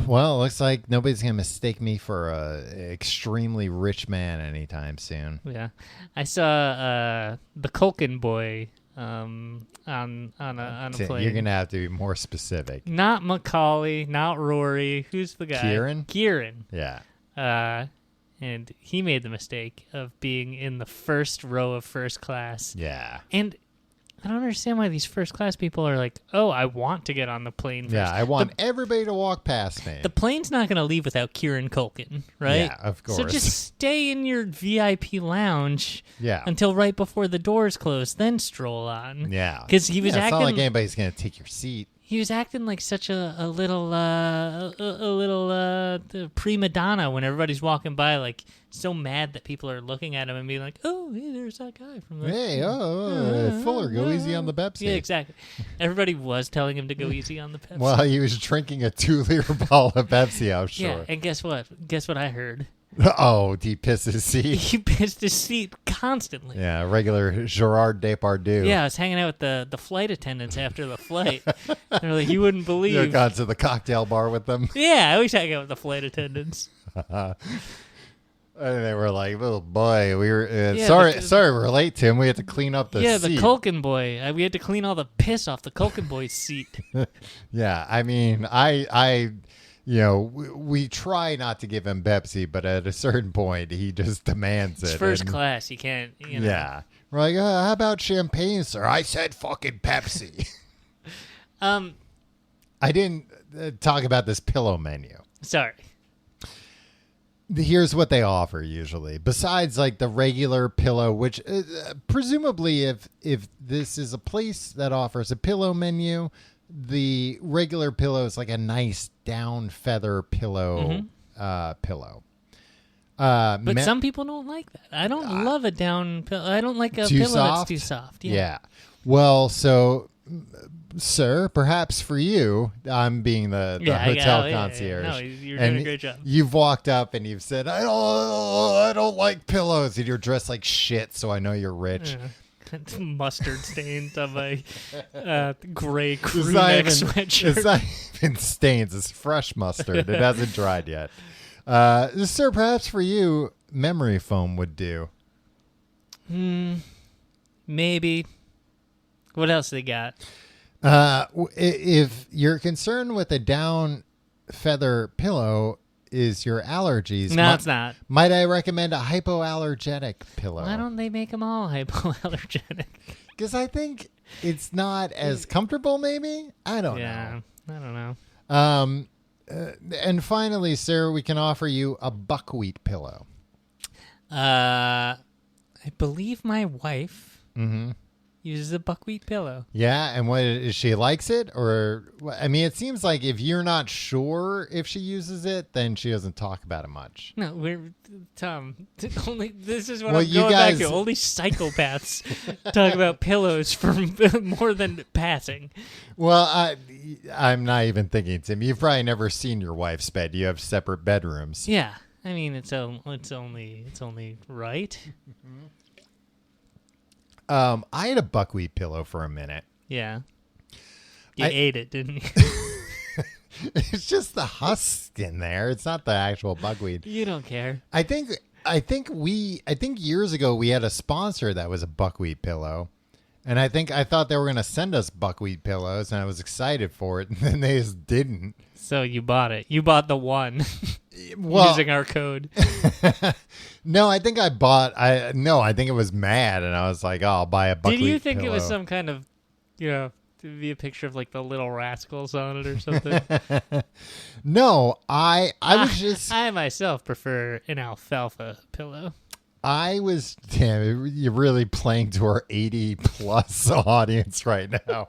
Well, it looks like nobody's going to mistake me for a extremely rich man anytime soon. Yeah. I saw the Culkin boy on a plane. You're going to have to be more specific. Not Macaulay, not Rory. Who's the guy? Kieran. Yeah. And he made the mistake of being in the first row of first class. Yeah. And I don't understand why these first class people are like, oh, I want to get on the plane first. Yeah, I want everybody to walk past me. The plane's not going to leave without Kieran Culkin, right? Yeah, of course. So just stay in your VIP lounge until right before the doors close, then stroll on. Yeah. Because he was acting... It's not like like anybody's going to take your seat. He was acting like such a little prima donna when everybody's walking by, like so mad that people are looking at him and being like, "Oh, hey, there's that guy from the Fuller, go easy on the Pepsi." Yeah, exactly. Everybody was telling him to go easy on the Pepsi. Well, he was drinking a 2-liter bottle of Pepsi, I'm sure. Yeah, and guess what? Guess what I heard? Oh, he pissed his seat. He pissed his seat constantly. Yeah, regular Gerard Depardieu. Yeah, I was hanging out with the flight attendants after the flight. They're like, you wouldn't believe. You gone to the cocktail bar with them? Yeah, I always hang out with the flight attendants. And they were like, "Oh boy, we were sorry, we're late, Tim. We had to clean up the seat." Yeah, the Culkin boy. We had to clean all the piss off the Culkin boy's seat. Yeah, I mean, I we try not to give him Pepsi, but at a certain point, he just demands it. It's first class. You can't, Yeah. We're like, how about champagne, sir? I said fucking Pepsi. I didn't talk about this pillow menu. Sorry. Here's what they offer usually. Besides like the regular pillow, which presumably if this is a place that offers a pillow menu, the regular pillow is like a nice down feather pillow. But some people don't like that. I don't love a down pillow. I don't like a pillow that's too soft. Yeah. Well, so, sir, perhaps for you, I'm being the hotel concierge. No, you're doing a great job. You've walked up and you've said, I don't like pillows. And you're dressed like shit, so I know you're rich. Mustard stains on my gray crew neck sweatshirt. It's not even stains. It's fresh mustard. It hasn't dried yet. Sir, perhaps for you, memory foam would do. Maybe. What else they got? If you're concerned with a down feather pillow is your allergies. No, it's not. Might I recommend a hypoallergenic pillow? Why don't they make them all hypoallergenic? Because I think it's not as comfortable, maybe? I don't know. Yeah, I don't know. And finally, sir, we can offer you a buckwheat pillow. I believe my wife uses a buckwheat pillow. Yeah, and what is she likes it, or I mean, it seems like if you're not sure if she uses it, then she doesn't talk about it much. No, we're Tom. Only this is what Well, I'm you going guys- back to. Only psychopaths talk about pillows for more than passing. Well, I'm not even thinking, Tim. You've probably never seen your wife's bed. You have separate bedrooms. Yeah, I mean it's only right. I had a buckwheat pillow for a minute. Yeah, you I- ate it, didn't you? It's just the husk in there. It's not the actual buckwheat. You don't care. I think years ago we had a sponsor that was a buckwheat pillow. And I thought they were going to send us buckwheat pillows, and I was excited for it, and then they just didn't. So you bought it. You bought the one Well, using our code. no, I think I think it was mad, and I was like, oh, I'll buy a buckwheat Did you think pillow. it was some kind of, to be a picture of like the Little Rascals on it or something? No, I was just... I myself prefer an alfalfa pillow. Damn, you're really playing to our 80-plus audience right now.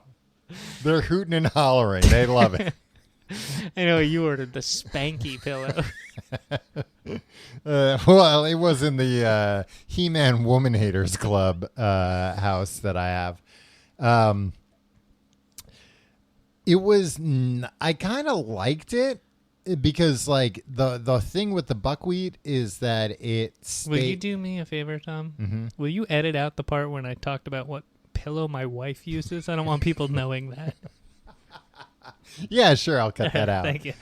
They're hooting and hollering. They love it. I know you ordered the spanky pillow. Well, it was in the He-Man Woman Haters Club house that I have. I kind of liked it because, like, the thing with the buckwheat is that Will you do me a favor, Tom? Mm-hmm. Will you edit out the part when I talked about what pillow my wife uses? I don't want people knowing that. Yeah, sure, I'll cut that out. Thank you.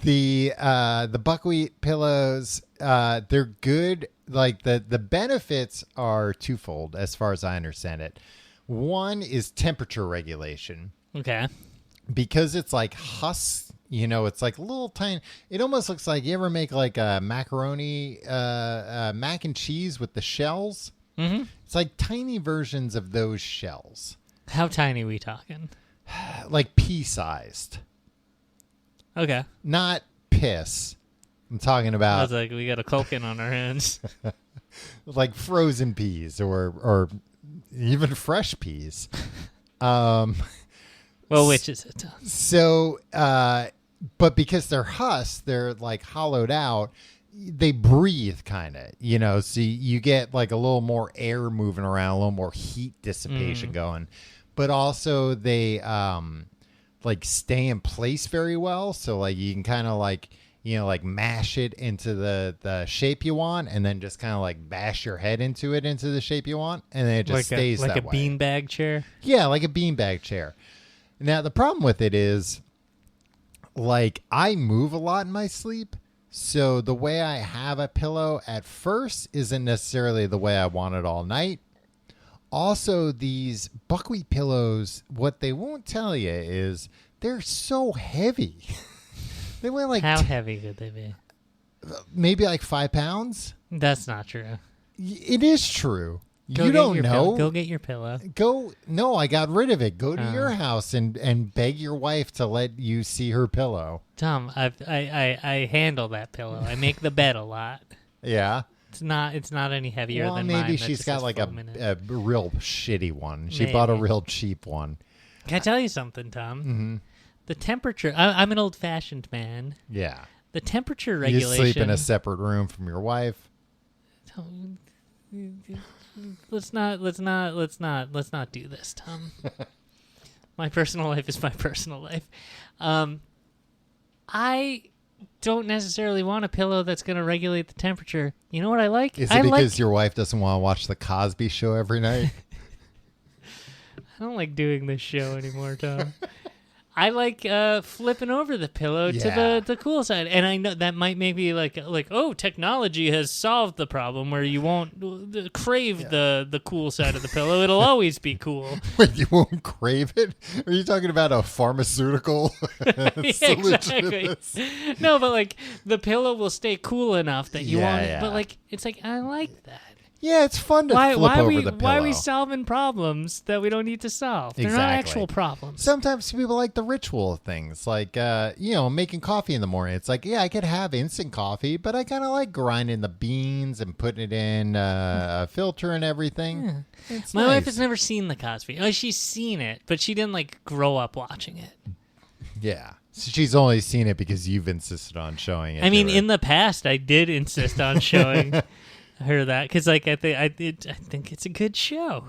The buckwheat pillows, they're good. Like the benefits are twofold as far as I understand it. One is temperature regulation. Okay. Because it's like husk, it's like little tiny. It almost looks like, you ever make like a macaroni, mac and cheese with the shells? Mm-hmm. It's like tiny versions of those shells, How tiny are we talking? like pea-sized, Okay. not piss. I'm talking I about was like, we got a Culkin on our hands. like frozen peas or even fresh peas. Well, which is it? So, but because they're husk, they're like hollowed out. They breathe kind of, so you get like a little more air moving around, a little more heat dissipation going, but also they, like stay in place very well. So like you can kind of like, like mash it into the shape you want, and then just kind of like bash your head into the shape you want. And then it just stays like that a way. beanbag chair. Yeah, like a beanbag chair. Now, the problem with it is, like, I move a lot in my sleep. So the way I have a pillow at first isn't necessarily the way I want it all night. Also, these buckwheat pillows, what they won't tell you is they're so heavy. They weigh like How heavy could they be? maybe like 5 pounds. That's not true. It is true. Go You get don't your know. pillow. Go get your pillow. No, I got rid of it. Go to Oh. your house and beg your wife to let you see her pillow. Tom, I handle that pillow. I make the bed a lot. Yeah. It's not any heavier Well, than mine. maybe that she's just got has like foam in it. a real shitty one. She bought a Maybe. real cheap one. Can I tell you something, Tom? Mm-hmm. The temperature. I'm an old-fashioned man. Yeah. The temperature You regulation. sleep in a separate room from your wife. Let's not do this, Tom. My personal life is my personal life. I don't necessarily want a pillow that's going to regulate the temperature. You know what I like? Is I it because like, your wife doesn't want to watch the Cosby Show every night? I don't like doing this show anymore, Tom. I like flipping over the pillow Yeah. to the cool side, and I know that might maybe like oh, technology has solved the problem where you won't crave the cool side of the pillow. It'll always be cool. Wait, you won't crave it? Are you talking about a pharmaceutical Yeah, solution to exactly. this? No, but like the pillow will stay cool enough that you Yeah, won't. yeah. But like it's like I like that. Yeah, it's fun to flip over the pillow. Why are we solving problems that we don't need to solve? They're not actual problems. Sometimes people like the ritual of things, like, making coffee in the morning. It's like, yeah, I could have instant coffee, but I kind of like grinding the beans and putting it in a filter and everything. Yeah. My wife has never seen The Cosby. Oh, she's seen it, but she didn't, grow up watching it. Yeah. So she's only seen it because you've insisted on showing it. I mean, in the past, I did insist on showing her that because, I think it's a good show.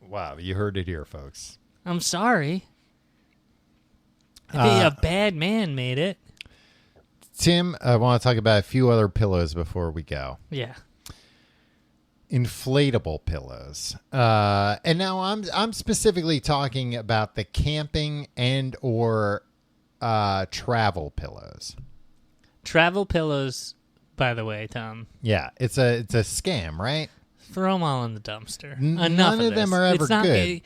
Wow, you heard it here, folks. I'm sorry. A bad man made it. Tim, I want to talk about a few other pillows before we go. Yeah. Inflatable pillows. And now I'm specifically talking about the camping and or travel pillows. Travel pillows, by the way, Tom. Yeah, it's a scam, right? Throw them all in the dumpster. None of them are ever good.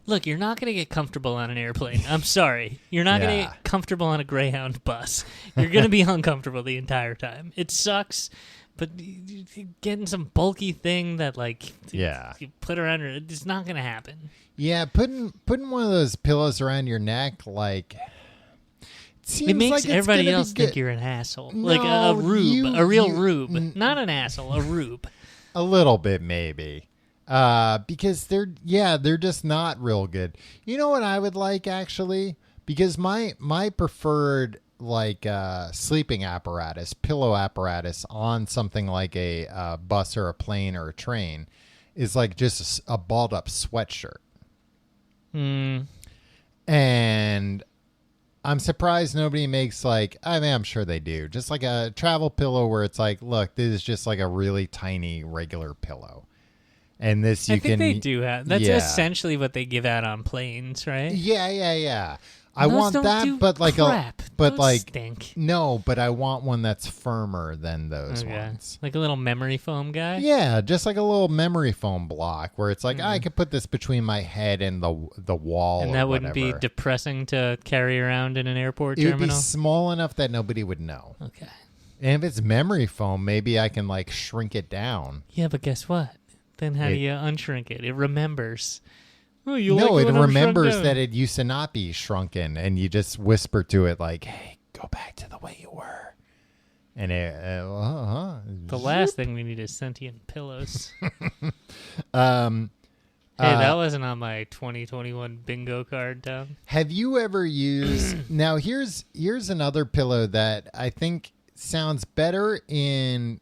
Look, you're not going to get comfortable on an airplane. I'm sorry. You're not going to get comfortable on a Greyhound bus. You're going to be uncomfortable the entire time. It sucks, but getting some bulky thing that, you put around your... It's not going to happen. Yeah, putting one of those pillows around your neck, it makes everybody else think you're an asshole. No, a rube. A real rube. Not an asshole, a rube. A little bit, maybe. Because they're just not real good. You know what I would like, actually? Because my preferred sleeping apparatus, pillow apparatus on something like a bus or a plane or a train is just a balled up sweatshirt. And I'm surprised nobody makes I'm sure they do. Just like a travel pillow where it's look, this is just a really tiny regular pillow. And this I think they do have. That's essentially what they give out on planes, right? Yeah. I want that, but stink. No, but I want one that's firmer than those ones. Like a little memory foam guy? Yeah, just like a little memory foam block where it's I could put this between my head and the wall. And that wouldn't be depressing to carry around in an airport terminal? It would be small enough that nobody would know. Okay. And if it's memory foam, maybe I can shrink it down. Yeah, but guess what? Then how do you unshrink it? It remembers. Oh, it remembers that it used to not be shrunken, and you just whisper to it hey, go back to the way you were. And the last thing we need is sentient pillows. Hey, that wasn't on my 2021 bingo card, Tom. Have you ever used... Now, here's another pillow that I think sounds better in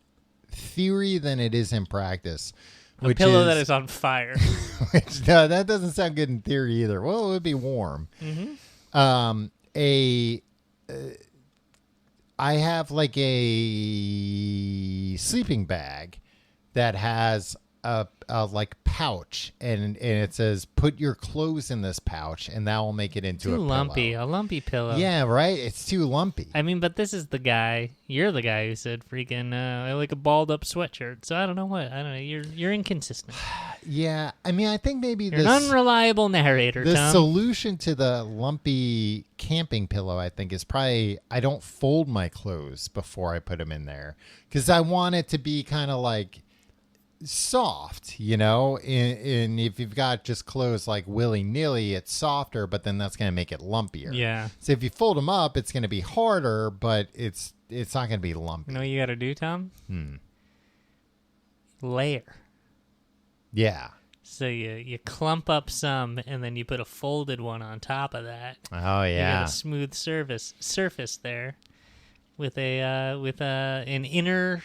theory than it is in practice. A pillow that is on fire. No, that doesn't sound good in theory either. Well, it would be warm. Mm-hmm. I have a sleeping bag that has a pouch, and it says put your clothes in this pouch, and that will make it into a lumpy pillow. Yeah, right. It's too lumpy. I mean, but this is the guy. You're the guy who said freaking I like a balled up sweatshirt. So I don't know what. I don't know. You're inconsistent. Yeah, I mean, I think maybe you're an unreliable narrator. The Tom. solution to the lumpy camping pillow, I think, is probably I don't fold my clothes before I put them in there because I want it to be kind of soft, and if you've got just clothes willy-nilly, it's softer, but then that's going to make it lumpier. Yeah. So if you fold them up, it's going to be harder, but it's not going to be lumpy. You know what you got to do, Tom? Layer. Yeah. So you clump up some, and then you put a folded one on top of that. Oh yeah. You got a smooth surface there with an inner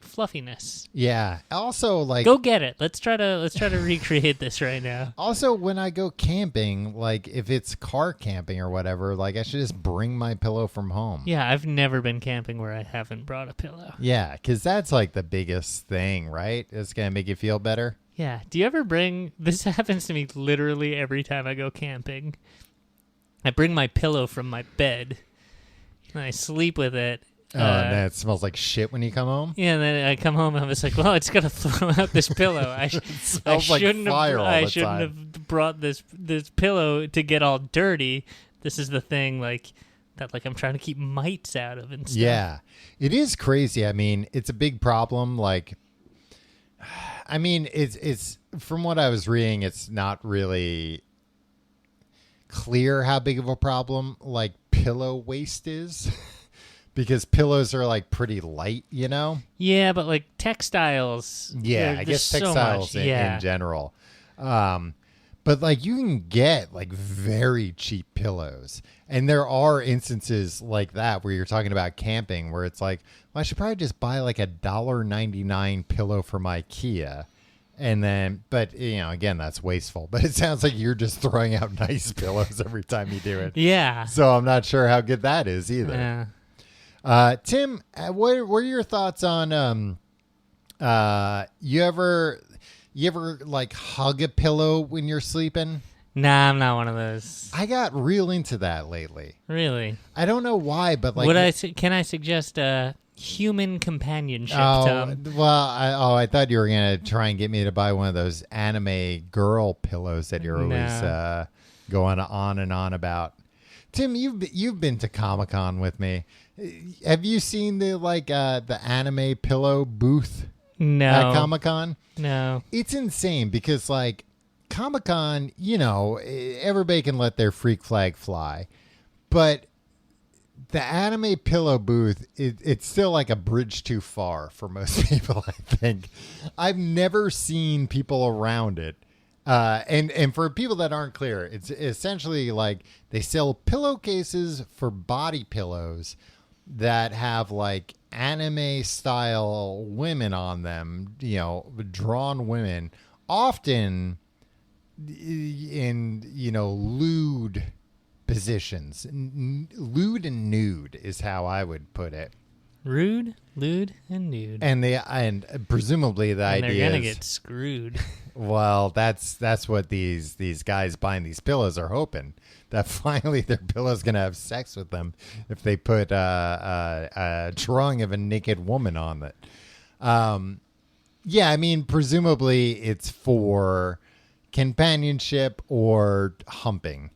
fluffiness. Yeah. Also, go get it. Let's try to recreate this right now. Also, when I go camping, if it's car camping or whatever, I should just bring my pillow from home. Yeah, I've never been camping where I haven't brought a pillow. Yeah, because that's the biggest thing, right? It's gonna make you feel better. Yeah. Do you ever bring? This happens to me literally every time I go camping. I bring my pillow from my bed, and I sleep with it. Oh, and then it smells like shit when you come home? Yeah, and then I come home and I was like, well, it's got to throw out this pillow. I shouldn't have brought this pillow to get all dirty. This is the thing that I'm trying to keep mites out of and stuff. Yeah, it is crazy. I mean, it's a big problem. I mean, it's from what I was reading, it's not really clear how big of a problem like pillow waste is because pillows are like pretty light, you know? Yeah, but like textiles. Yeah, I guess so textiles much. in general. But like you can get like very cheap pillows. And there are instances like that where you're talking about camping where it's like, well, I should probably just buy like $1.99 pillow from IKEA. And then, but you know, again, that's wasteful. But it sounds like you're just throwing out nice pillows every time you do it. Yeah. So I'm not sure how good that is either. Tim, what are your thoughts on you ever like hug a pillow when you're sleeping? Nah, I'm not one of those. I got real into that lately. Really? I don't know why, but like, can I suggest human companionship? oh, Tom? well, I thought you were gonna try and get me to buy one of those anime girl pillows that you're always going on and on about. Tim, you've been to Comic-Con with me. Have you seen the anime pillow booth? No. At Comic-Con? No. It's insane because like Comic-Con, you know, everybody can let their freak flag fly, but the anime pillow booth, it's still like a bridge too far for most people, I think. I've never seen people around it. And for people that aren't clear, it's essentially like they sell pillowcases for body pillows that have like anime style women on them, you know, drawn women, often in, you know, lewd positions. Lewd and nude is how I would put it. Rude, lewd, and nude. And presumably the idea they're gonna is, get screwed. Well, that's what these guys buying these pillows are hoping, that finally their pillow's gonna have sex with them if they put a drawing of a naked woman on it. Yeah, I mean, presumably it's for companionship or humping.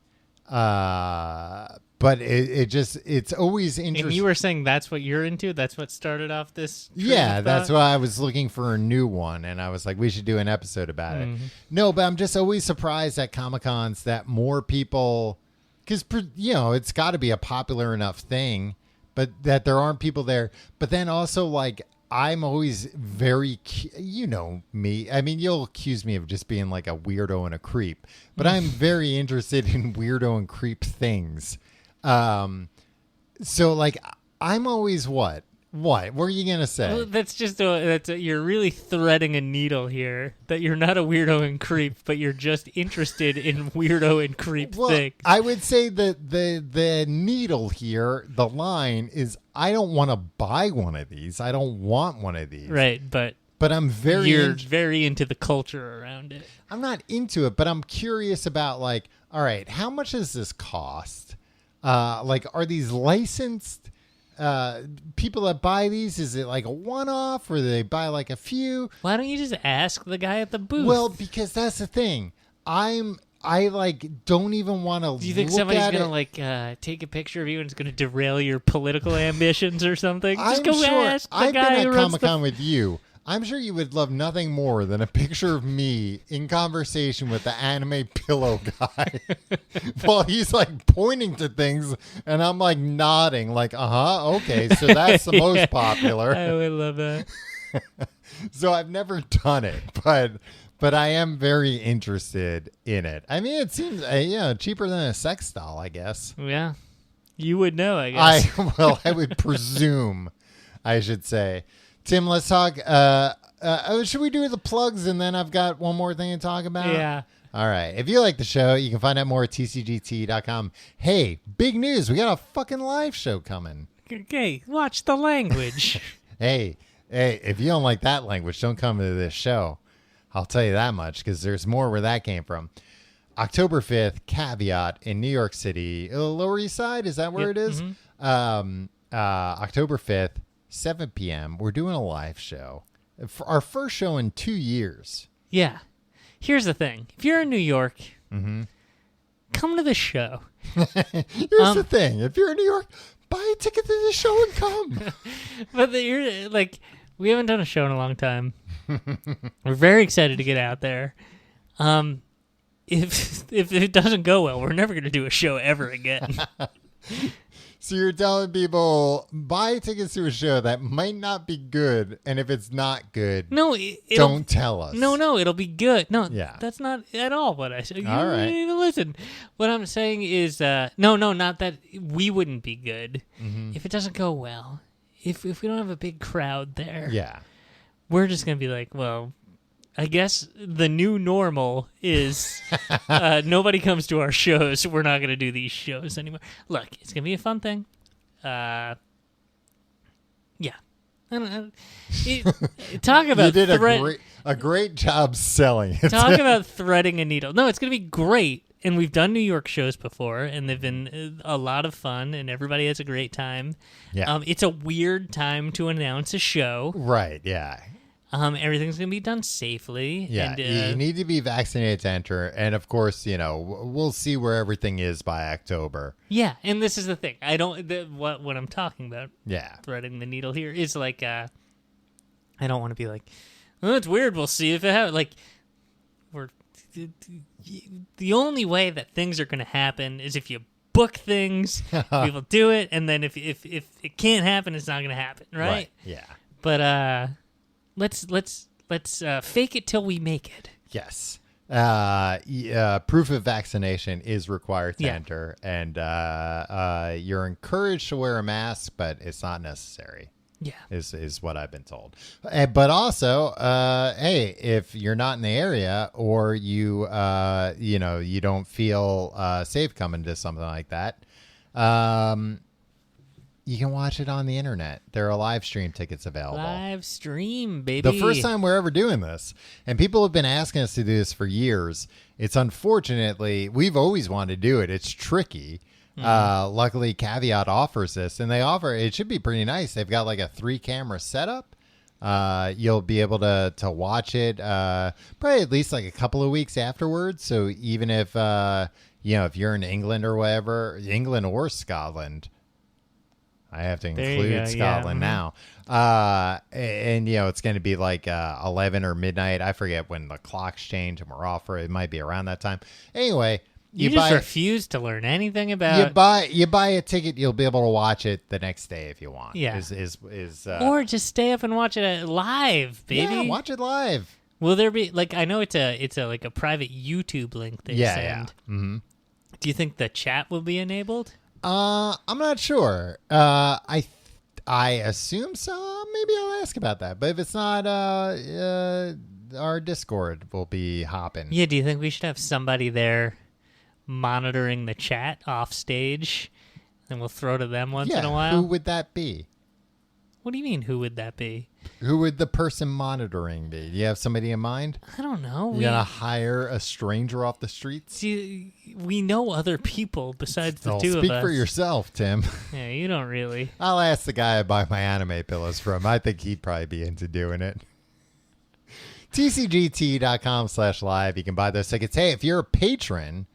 But it's always interesting. And you were saying that's what you're into? That's what started off this? Yeah, that's why I was looking for a new one, and I was like, we should do an episode about it. No, but I'm just always surprised at Comic-Cons that more people, because, you know, it's got to be a popular enough thing, but that there aren't people there. But then also, like, I'm always very, you know me. I mean, you'll accuse me of just being like a weirdo and a creep, but I'm very interested in weirdo and creep things. So like, I'm always what? What are you going to say? Well, that's just you're really threading a needle here, that you're not a weirdo and creep, but you're just interested in weirdo and creep things. I would say that the needle here, the line is, I don't want to buy one of these. I don't want one of these. Right, but I'm very into the culture around it. I'm not into it, but I'm curious about like, all right, how much does this cost? Like, are these licensed? People that buy these, is it like a one-off or do they buy like a few? Why don't you just ask the guy at the booth? Well, because that's the thing. I like don't even want to. Do you think somebody's gonna like take a picture of you and it's gonna derail your political ambitions or something? Just go ask the I've guy been who at runs Comic-Con with you. I'm sure you would love nothing more than a picture of me in conversation with the anime pillow guy while he's like pointing to things and I'm like nodding like, okay, so that's the most popular. I would love that. So I've never done it, but I am very interested in it. I mean, it seems cheaper than a sex doll, I guess. Yeah, you would know, I guess. I would presume, I should say. Tim, let's talk. Should we do the plugs and then I've got one more thing to talk about? Yeah. All right. If you like the show, you can find out more at tcgt.com. Hey, big news. We got a fucking live show coming. Okay, watch the language. Hey, if you don't like that language, don't come to this show. I'll tell you that much because there's more where that came from. October 5th, Caveat in New York City. Lower East Side, is that where it is? Mm-hmm. October 5th. 7 p.m. We're doing a live show. For our first show in 2 years. Yeah. Here's the thing. If you're in New York, come to the show. Here's the thing. If you're in New York, buy a ticket to the show and come. But you're like, we haven't done a show in a long time. We're very excited to get out there. If it doesn't go well, we're never going to do a show ever again. So you're telling people buy tickets to a show that might not be good, and if it's not good, No, don't tell us. No, it'll be good. No, Yeah. that's not at all what I said. All right. Even listen. What I'm saying is, no, not that we wouldn't be good if it doesn't go well. If we don't have a big crowd there, Yeah. we're just gonna be like, well, I guess the new normal is nobody comes to our shows. We're not going to do these shows anymore. Look, it's going to be a fun thing. Yeah. I don't know. Talk about You did a great job selling it. talk about threading a needle. No, it's going to be great. And we've done New York shows before, and they've been a lot of fun, and everybody has a great time. Yeah. It's a weird time to announce a show. Right, yeah. Everything's going to be done safely. Yeah, And, you need to be vaccinated to enter. And, of course, we'll see where everything is by October. Yeah, and this is the thing. I don't what I'm talking about. Yeah. Threading the needle here is like I don't want to be like, oh, it's weird. We'll see if it happens. Like the only way that things are going to happen is if you book things, people do it, and then if it can't happen, it's not going to happen, right? Yeah. But let's fake it till we make it. Yes. Proof of vaccination is required to enter, and you're encouraged to wear a mask, but it's not necessary. Yeah, is what I've been told. But also, hey, if you're not in the area or you don't feel safe coming to something like that, you can watch it on the internet. There are live stream tickets available. Live stream, baby. The first time we're ever doing this, and people have been asking us to do this for years. It's unfortunately, we've always wanted to do it. It's tricky. Luckily, Caveat offers this, and it should be pretty nice. They've got like a 3-camera setup. You'll be able to watch it probably at least like a couple of weeks afterwards. So even if if you're in England or whatever, England or Scotland. I have to include Scotland now. And, it's going to be like 11 or midnight. I forget when the clocks change and we're off, or it might be around that time. Anyway, you just refuse to learn anything about you buy a ticket, you'll be able to watch it the next day if you want. Yeah. Or just stay up and watch it live, baby. Yeah, watch it live. Will there be I know it's a like a private YouTube link they send. Yeah. Mm-hmm. Do you think the chat will be enabled? I'm not sure. I assume so. Maybe I'll ask about that. But if it's not, our Discord will be hopping. Yeah. Do you think we should have somebody there monitoring the chat off stage, and we'll throw to them once in a while? Who would that be? What do you mean? Who would that be? Who would the person monitoring be? Do you have somebody in mind? I don't know. You gonna hire a stranger off the streets? See, we know other people besides the two of us. Speak for yourself, Tim. Yeah, you don't really. I'll ask the guy I buy my anime pillows from. I think he'd probably be into doing it. TCGT.com/live. You can buy those tickets. Hey, if you're a patron,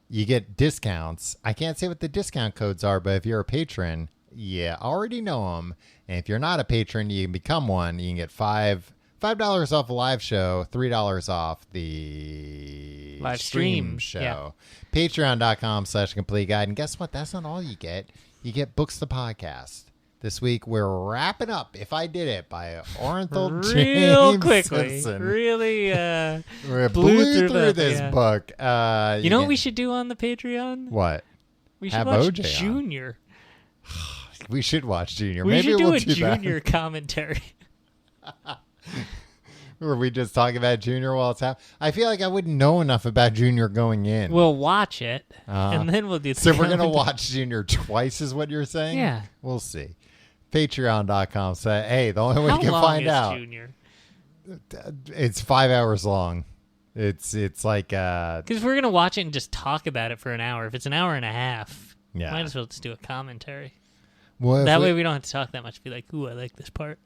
you get discounts. I can't say what the discount codes are, but if you're a patron, you already know them. And if you're not a patron, you can become one. You can get $5 off a live show, $3 off the live stream show. Yeah. Patreon.com/complete guide. And guess what? That's not all you get. You get Books the Podcast. This week we're wrapping up If I Did It by Orenthal real James quickly. Simpson. Really we blew through this yeah. book. You know what we should do on the Patreon? What? We should Have watch OJ on. Junior. We should watch Junior. We Maybe should we'll do a do Junior that. commentary. Were we just talking about Junior while it's happening? I feel like I wouldn't know enough about Junior going in. We'll watch it, and then we'll do. So we're gonna watch Junior twice, is what you're saying? Yeah, we'll see. Patreon.com. Say, hey, the only way How you can long find is out. Junior? It's 5 hours long. It's like because we're gonna watch it and just talk about it for an hour. If it's an hour and a half, yeah, might as well just do a commentary. Well, that way we don't have to talk that much. Be like, ooh, I like this part.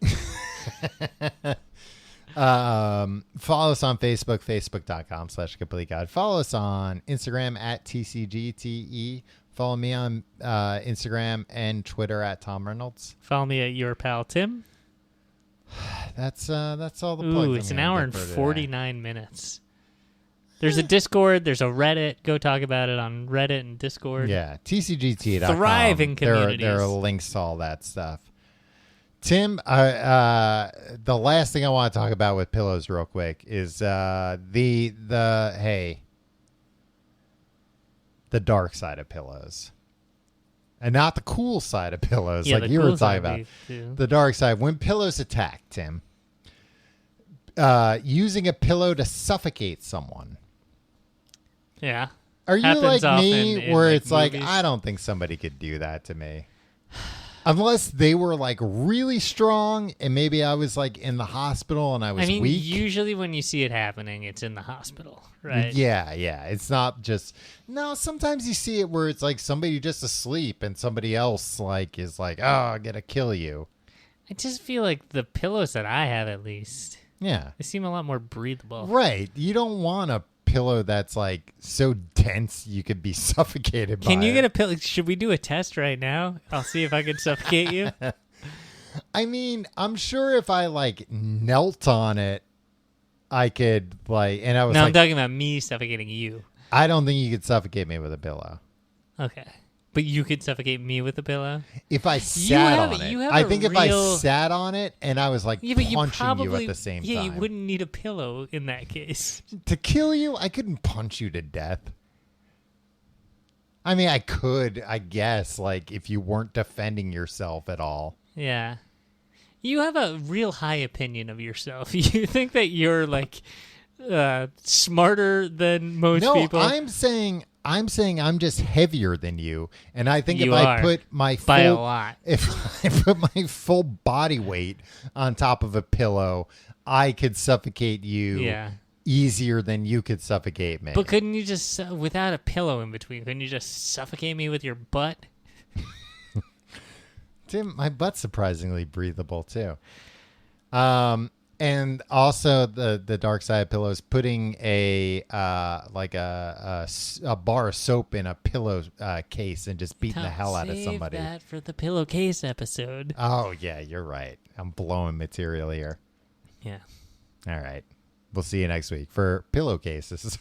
Follow us on Facebook, facebook.com/complete guide. Follow us on Instagram at TCGTE. Follow me on Instagram and Twitter at Tom Reynolds. Follow me at your pal Tim. That's all the plugs. Ooh, it's an hour and 49 minutes. There's a Discord. There's a Reddit. Go talk about it on Reddit and Discord. Yeah, tcgt.com. Thriving communities. There are links to all that stuff. Tim, the last thing I want to talk about with pillows real quick is the dark side of pillows. And not the cool side of pillows, like you were talking about. The dark side. When pillows attack, Tim, using a pillow to suffocate someone. Yeah. Are you like me, where it's movies. like, I don't think somebody could do that to me. Unless they were like really strong and maybe I was like in the hospital and I was weak. Usually when you see it happening, it's in the hospital, right? Yeah. It's not just... No, sometimes you see it where it's like somebody just asleep and somebody else like is like, oh, I'm going to kill you. I just feel like the pillows that I have, at least, yeah, they seem a lot more breathable. Right. You don't want a pillow that's like so dense you could be suffocated by Can you get a pillow? Should we do a test right now? I'll see if I can suffocate you. I mean, I'm sure if I like knelt on it, I could like, and I was I'm talking about me suffocating you. I don't think you could suffocate me with a pillow. Okay. But you could suffocate me with a pillow? If I sat on it. I think if I sat on it and I was like punching you at the same time. Yeah, you wouldn't need a pillow in that case. To kill you, I couldn't punch you to death. I mean, I could, I guess, like if you weren't defending yourself at all. Yeah. You have a real high opinion of yourself. You think that you're like smarter than most people. No, I'm saying I'm just heavier than you, and I think if I put my by a lot, if I put my full body weight on top of a pillow, I could suffocate you easier than you could suffocate me. But couldn't you just, without a pillow in between, couldn't you just suffocate me with your butt? Tim, my butt's surprisingly breathable too. And also the dark side of pillows, putting a bar of soap in a pillow case and just beating the hell out of somebody. Save that for the pillowcase episode. Oh yeah, you're right. I'm blowing material here. Yeah. All right. We'll see you next week for pillowcases.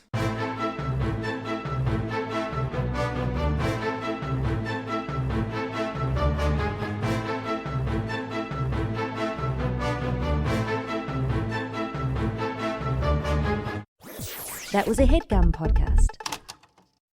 That was a HeadGum podcast.